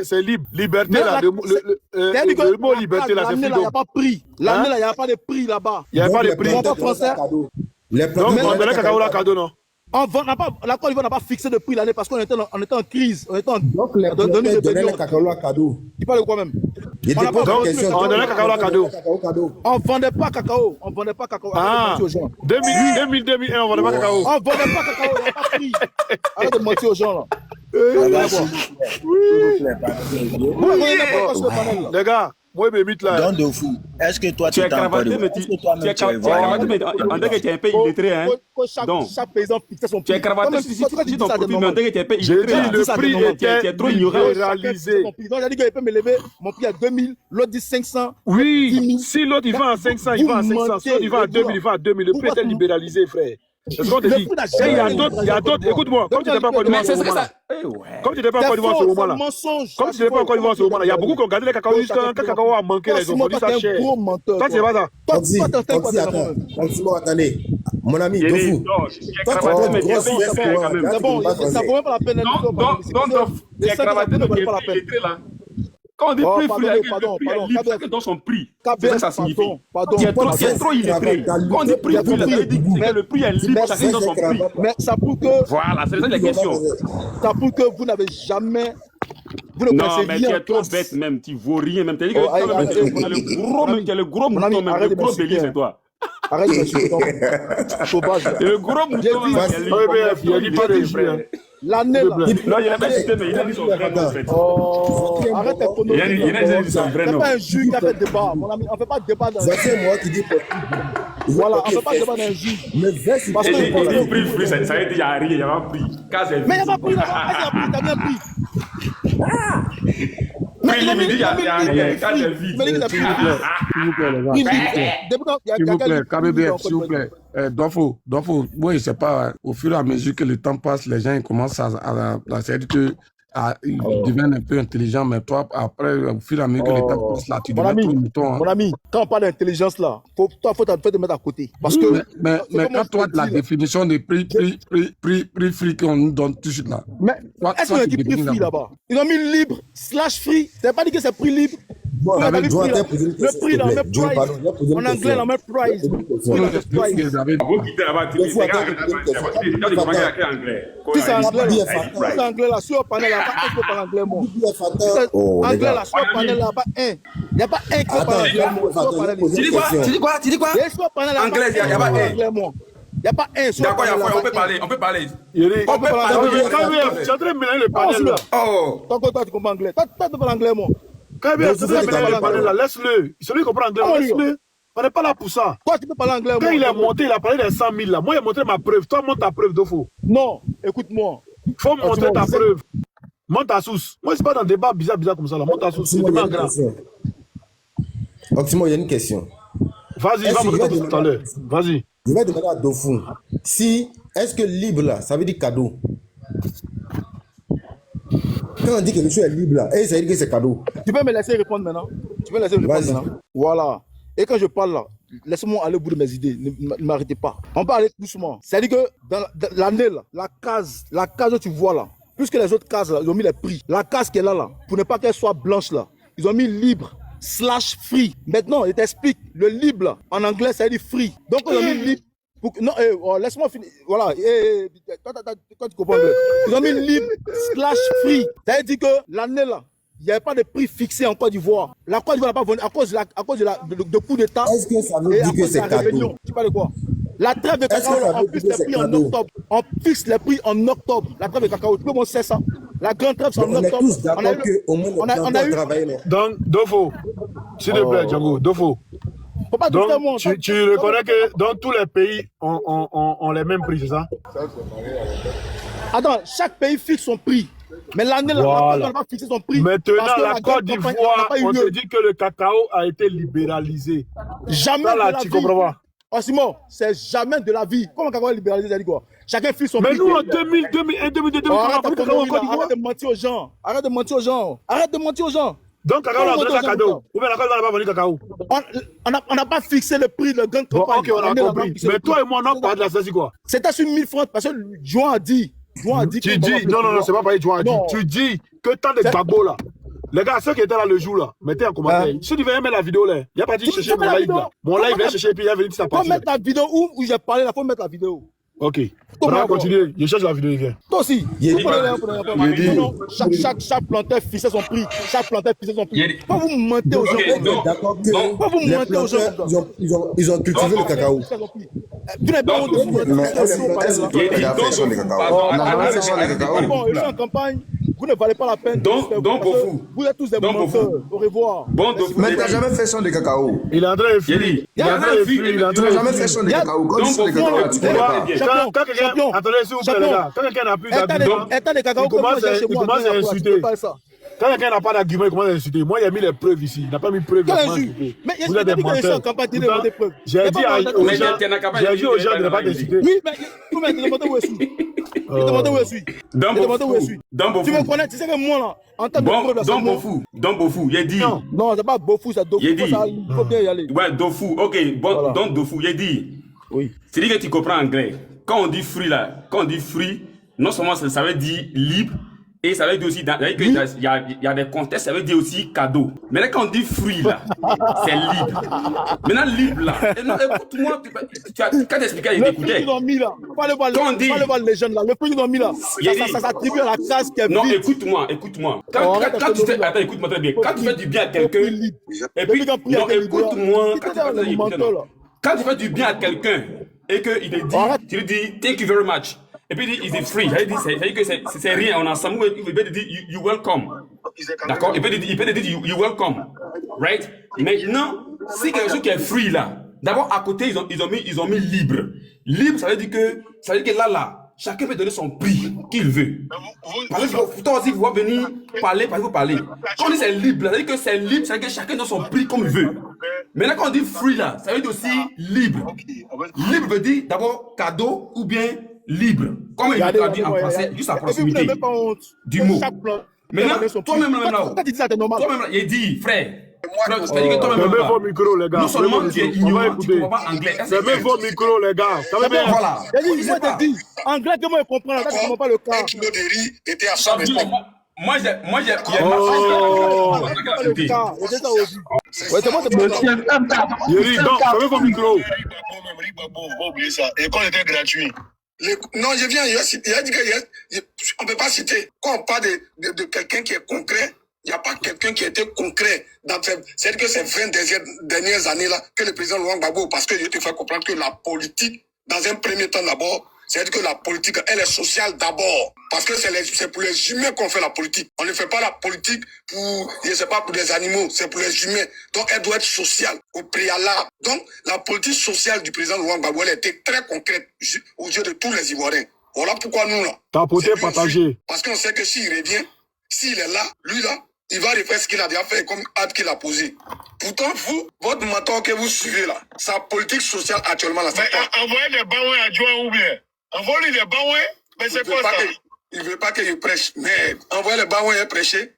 c'est libre. Liberté là, le mot liberté là, c'est freedom. Il n'y a pas prix. L'année là, il n'y a pas de prix là-bas. Il n'y a pas de prix. Donc, on donne cacao là, cadeau, non? La Côte d'Ivoire n'a pas fixé de prix l'année parce qu'on était en crise. Donc les producteurs donnaient le cacao à cadeau. Tu parles de quoi même? On donnait cacao à cadeau. On ne vendait pas cacao. Ah, 2000-2001, on vendait pas cacao. On ne vendait pas cacao, il n'y a pas de prix. Arrête de mentir aux gens là. Les gars, moi, je m'imite là. Don de fou. Est-ce que toi, tu es cravaté, mais tu es cravaté, mais on dirait que tu es un peu illettré, hein. Chaque paysan fixait son prix. Tu es cravaté, si ton profil, mais on dirait que tu es un peu illettré. Le prix était trop ignorant. Réalisé. Donc, j'ai dit qu'il peut me lever mon prix à 2000, l'autre dit 500. Oui, si l'autre il va à 500, il va à 500. Si l'autre il va à 2000, il va à 2000. Le prix était libéralisé, frère. C'est ce qu'on te dit. Il y a d'autres, écoute-moi, comme tu n'étais pas encore devant ce moment-là. Comme tu n'étais pas encore devant ce moment-là. Comme tu n'étais pas encore devant ce moment-là. Il y a beaucoup qui ont gardé les cacao jusqu'à un cacao a manqué, ils ont vendu ça cher. Toi, tu sais pas ça. Attendez. Mon ami, Dofou. C'est bon, ça vaut même pas la peine. Tu es cravaté, mais tu es illettré là. Quand on dit prix free, chacun donne son prix. C'est ça que ça signifie. Tu es trop illettré. Quand on dit prix free, le prix est libre, chacun donne son prix. Mais ça prouve que... Voilà, c'est ça la question. Ça prouve que vous n'avez jamais... Non, mais tu es trop bête même, tu ne vaux rien même. Tu as dit que tu es le gros mouton même, le gros bélier, c'est toi. Arrête de suivre. Le gros mouton, il a dit pas de jus. L'année là. Non, il n'a pas cité, mais il a dit son vrai nom en fait. Arrête de connoter. Il a dit son vrai nom. C'est pas un jus qui a fait débat. Mon ami, on ne fait pas de débat dans un jus. C'est moi qui dis voilà, on ne fait pas de débat dans un jus. Parce que il dit prix free, ça veut dire qu'il n'y a rien, il n'y a pas prix. Mais il n'y a pas pris là. Il y a bien pris. Mais il dit qu'il n'y a rien, quand c'est vide. S'il vous plaît, KBBF, s'il vous plaît. Dofo, moi je sais pas, au fur et à mesure que le temps passe, les gens ils commencent à c'est-à-dire que ils deviennent un peu intelligents, mais toi, après, au fur et à mesure que le temps passe, là, tu deviens tout le mouton. Mon ami, quand on parle d'intelligence là, faut te mettre à côté. Parce que. Mais quand toi, la définition de prix free qu'on nous donne tout de suite là. Mais est-ce qu'on a dit prix free là-bas? Ils ont mis libre, slash free. Ça pas dit que c'est prix libre. Le prix dans le même price. En anglais, dans le même price. Si c'est anglais là, sur le panel là, pas un qui peut parler anglais, moi. Anglais là, sur le panel là, pas un. Il n'y a pas un qui peut parler anglais, moi. Tu dis quoi? Sur le panel là, anglais, il n'y a pas un. Il n'y a pas un. D'accord, on peut parler. On peut parler. Tu es en train de mélanger le panel là. Oh. Toi, tu comprends anglais. Toi, tu parles anglais, moi. Quand bien, c'est ça, le panel là, laisse-le. Celui qui comprend anglais, laisse-le. On n'est pas là pour ça. Toi, tu peux parler anglais. Quand il est monté, il a parlé des 100 000 là. Moi, il a montré ma preuve. Toi, montre ta preuve, Dofo. Non, écoute-moi. Il faut montrer ta preuve. Monte ta source. Moi, c'est pas dans un débat bizarre comme ça là. Monte ta source. C'est pas grave. Oximo, il y a une question. Vas-y, va montrer tout à l'heure. Vas-y. Je vais demander à Dofou si Est-ce que libre là, ça veut dire cadeau? Quand on dit que monsieur est libre là, ça veut dire que c'est cadeau. Tu peux me laisser répondre maintenant? Tu peux me laisser répondre maintenant? Voilà. Et quand je parle là, laissez-moi aller au bout de mes idées. Ne m'arrêtez pas. On peut aller doucement. C'est-à-dire que dans l'année là, la case que tu vois là, plus que les autres cases là, ils ont mis les prix. La case qui est là, pour ne pas qu'elle soit blanche là, ils ont mis libre / free. Maintenant, je t'explique. Le libre là, en anglais, ça veut dire free. Donc ils ont mis libre. Non, laisse-moi finir. Voilà. Quand tu comprends, ils ont mis libre / free. Ça veut dire que l'année là, il n'y avait pas de prix fixé en Côte d'Ivoire. La Côte d'Ivoire n'a pas vendu à cause de coup d'État. Est-ce que ça veut dire que c'est cadeau? Tu parles de quoi? La trêve de cacao, on fixe les prix en octobre. On fixe les prix en octobre. La trêve de cacao, tu peux montrer ça? La grande trêve, c'est en octobre. On est tous d'accord qu'au moins on a travaillé. Donc, Dofo, s'il te plaît, Django, Dofo. Donc, tu reconnais que dans tous les pays, on les mêmes prix, c'est ça? Attends, chaque pays fixe son prix. Mais l'année, voilà. On n'a pas fixé son prix. Maintenant, la Côte d'Ivoire, on te dit que le cacao a été libéralisé. Jamais ça, là, de la tu vie. comprends pas? Oh, Simon, c'est jamais de la vie. Comment le cacao est libéralisé, ça dit quoi? Chacun fixe son prix. Mais nous, en 2000, 2001, 2002, 2003, on a pas de cacao en Côte d'Ivoire. Arrête de mentir aux gens. Arrête de mentir aux gens. Arrête de mentir aux gens. Donc, cacao, on a donné cadeau. Ou bien la Côte d'Ivoire n'a pas vendu cacao. On n'a pas fixé le prix de la grande campagne. Ok, on a compris. Mais toi et moi, on a parlé de la c'est quoi? C'était sur 1000 francs parce que Juan a dit. Tu dis, non, c'est pas pareil, Juan a dit. Tu dis que tant de babos là. Les gars, ceux qui étaient là le jour là, mettez en commentaire. Si tu veux mettre la vidéo là, il n'y a pas dit chercher mon live là. Mon live, il chercher et puis il y a venu sa partie. Faut mettre la vidéo où j'ai parlé là, faut mettre la vidéo. Ok. On va continuer. Je cherche la vidéo, il vient. Toi aussi. Chaque planteur fixait son prix. Chaque planteur fixait son prix. Pas vous mentez aux gens. D'accord que les planteurs, ils ont cultivé le cacao. Tu n'es pas honte de vous. Il a fait son de cacao. Bon, ils sont en campagne. Vous ne valez pas la peine. Donc, pour vous. Vous êtes tous des menteurs. Au revoir. Mais t'as jamais fait son de cacao. Il est en train de fuir. Tu n'as jamais fait son de cacao. Quand tu fais de cacao, tu connais pas. Quand quelqu'un, attendez, s'il vous plaît, les gars, quand quelqu'un n'a plus d'argument, il commence à insulter. Quand quelqu'un n'a pas d'argument, il commence à insulter. Moi, il a mis les preuves ici. Il n'a pas mis preuves. Vous êtes des menteurs. J'ai dit aux gens de ne pas t'insulter. Oui, mais vous me demandez où je suis. Je te demande où je suis. Tu me connais, tu sais que moi, là, en tant que preuve, là, c'est Don Bofou, il a dit. Non, c'est pas Bofou, c'est Dofou. Il faut bien y aller. Ouais, Dofou, ok. Bon, Don Dofou, il a dit. Oui. C'est-à-dire que tu comprends anglais. Quand on dit free là, non seulement ça veut dire libre, et ça veut dire aussi, il y a des contextes, ça veut dire aussi cadeau. Maintenant, quand on dit free là, c'est libre. Maintenant, libre là, écoute-moi, quand t'expliquais, il t'écoutait. Le prix qu'ils ont mis là, pas le voir les jeunes là, le prix qu'ils ont mis là, ça s'attribue à la case qui est vide. Non, écoute-moi. Quand tu fais, attends, écoute-moi très bien. Quand tu fais du bien à quelqu'un, et puis, non, écoutez-moi, quand tu fais du bien à quelqu'un, et qu'il te dit, tu lui dis, thank you very much. Et puis il dit free. Il dit que c'est rien. On a ensemble. Il peut te dire you welcome. D'accord? Il peut te dire you welcome. Right? Maintenant, c'est quelque chose qui est free là. D'abord, à côté, ils ont mis libre. Libre, ça veut dire que là, chacun peut donner son prix qu'il veut. Toi aussi, vous venir parler. Quand on dit c'est libre, ça veut dire que c'est libre, ça veut dire que chacun donne son prix comme il veut. Maintenant, quand on dit free là, ça veut dire aussi libre. Libre veut dire d'abord cadeau ou bien libre. Comme il a dit en français, juste à proximité du mot. Maintenant, toi-même là, quand tu dis ça, t'es normal. Toi-même là, il dit, frère. C'est-à-dire que toi-même là. Vos micros, les gars. Non seulement tu es ignorant, tu ne comprends pas anglais. Fermez vos micros, les gars. Voilà. Il te dit, anglais, comment il comprend là, tu ne comprends pas le cas. Un kilo de riz était à 100 mètres. Moi, j'ai. Yeri, donc, fermez vos micros. Et quand il était gratuit. Non, je viens, il a dit qu'on ne peut pas citer. Quand on parle de quelqu'un qui est concret, il n'y a pas quelqu'un qui a été concret. C'est-à-dire que ces 20 dernières années-là, que le président Laurent Gbagbo, parce que je te fais comprendre que la politique, dans un premier temps d'abord, c'est-à-dire que la politique, elle est sociale d'abord. Parce que c'est pour les humains qu'on fait la politique. On ne fait pas la politique pour, je sais pas, pour des animaux, c'est pour les humains. Donc, elle doit être sociale, au préalable. Donc, la politique sociale du président Laurent Gbagbo, elle était très concrète aux yeux de tous les Ivoiriens. Voilà pourquoi nous, là. T'as porté partager. Parce qu'on sait que s'il revient, s'il est là, lui, là, il va refaire ce qu'il a déjà fait comme acte qu'il a posé. Pourtant, vous, votre mentor que vous suivez, là, sa politique sociale actuellement, là, envoyez les ballons à Joa ou bien. Envoie-lui les baouins. Mais c'est quoi ça? Il veut pas que je prêche. Mais envoie les baouins et prêcher.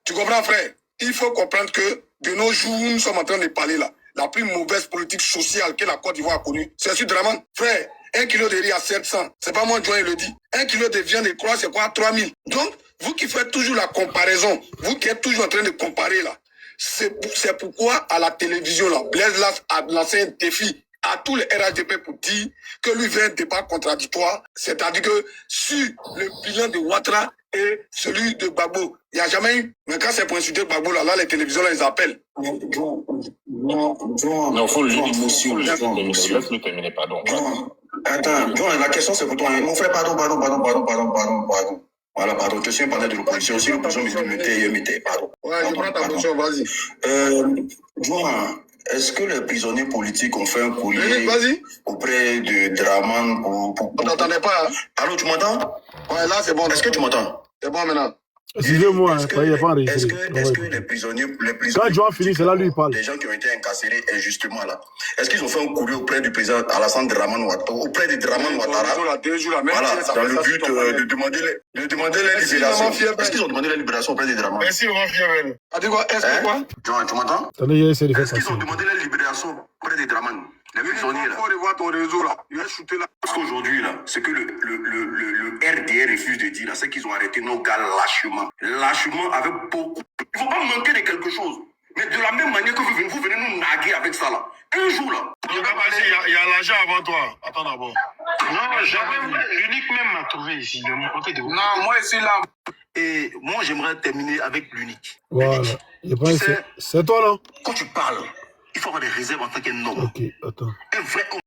Tu comprends, frère? Il faut comprendre que de nos jours, nous sommes en train de parler là. La plus mauvaise politique sociale que la Côte d'Ivoire a connue, c'est sur Dramane. Frère, 1 kilo de riz à 700. C'est pas moi, Joël, il le dit. 1 kilo de viande de croix, c'est quoi? 3000. Donc, vous qui faites toujours la comparaison, vous qui êtes toujours en train de comparer là, c'est pourquoi à la télévision là, Blaise Las a lancé un défi à tous les RHDP pour dire que lui veut un débat contradictoire, c'est-à-dire que sur le bilan de Ouattara et celui de Gbagbo, il n'y a jamais eu. Mais quand c'est pour insulter Gbagbo, là, les télévisions, là, ils appellent. Non, faut le monsieur. Laisse-le terminer, pardon. Attends, John, la question c'est pour toi. Mon frère, pardon. Voilà, pardon, je suis un partenaire de l'opposition. Si l'opposition me tait, pardon. Ouais, je prends ta position, vas-y. John, est-ce que les prisonniers politiques ont fait un courrier auprès de Dramane pour... On t'entendait pas, hein? Allô, tu m'entends? Ouais, là, c'est bon. Est-ce que tu m'entends? C'est bon maintenant. Excusez-moi, il n'y a pas enregistré. Est-ce que les prisonniers... Quand Joan finit, c'est là lui il parle. Les gens qui ont été incarcérés injustement là, est-ce qu'ils ont fait un courrier auprès du président Alassane Dramane Ouattara, auprès de Dramane Ouattara, voilà, dans le but de demander la libération. Est-ce qu'ils ont demandé la libération auprès de Dramane? Merci, mon fier. A dit quoi? Est-ce que quoi? John, tu m'entends? Est-ce qu'ils ont demandé la libération auprès de Dramane? Les prisonniers là. Il faut voir ton réseau là. Il va shooter là. Parce qu'aujourd'hui là, ce que le RDR refuse de dire là, c'est qu'ils ont arrêté nos gars lâchement. Lâchement avec beaucoup. Il ne faut pas manquer de quelque chose. Mais de la même manière que vous venez nous naguer avec ça là. Un jour là. Il y a l'argent avant toi. Attends d'abord. Non, j'avais l'unique même m'a trouvé ici, de mon côté de vous. Non, moi ici là. Et moi j'aimerais terminer avec l'unique. Voilà. C'est toi là. Quand tu parles, il faut avoir des réserves en tant qu'un homme. Ok, attends. Un vrai homme.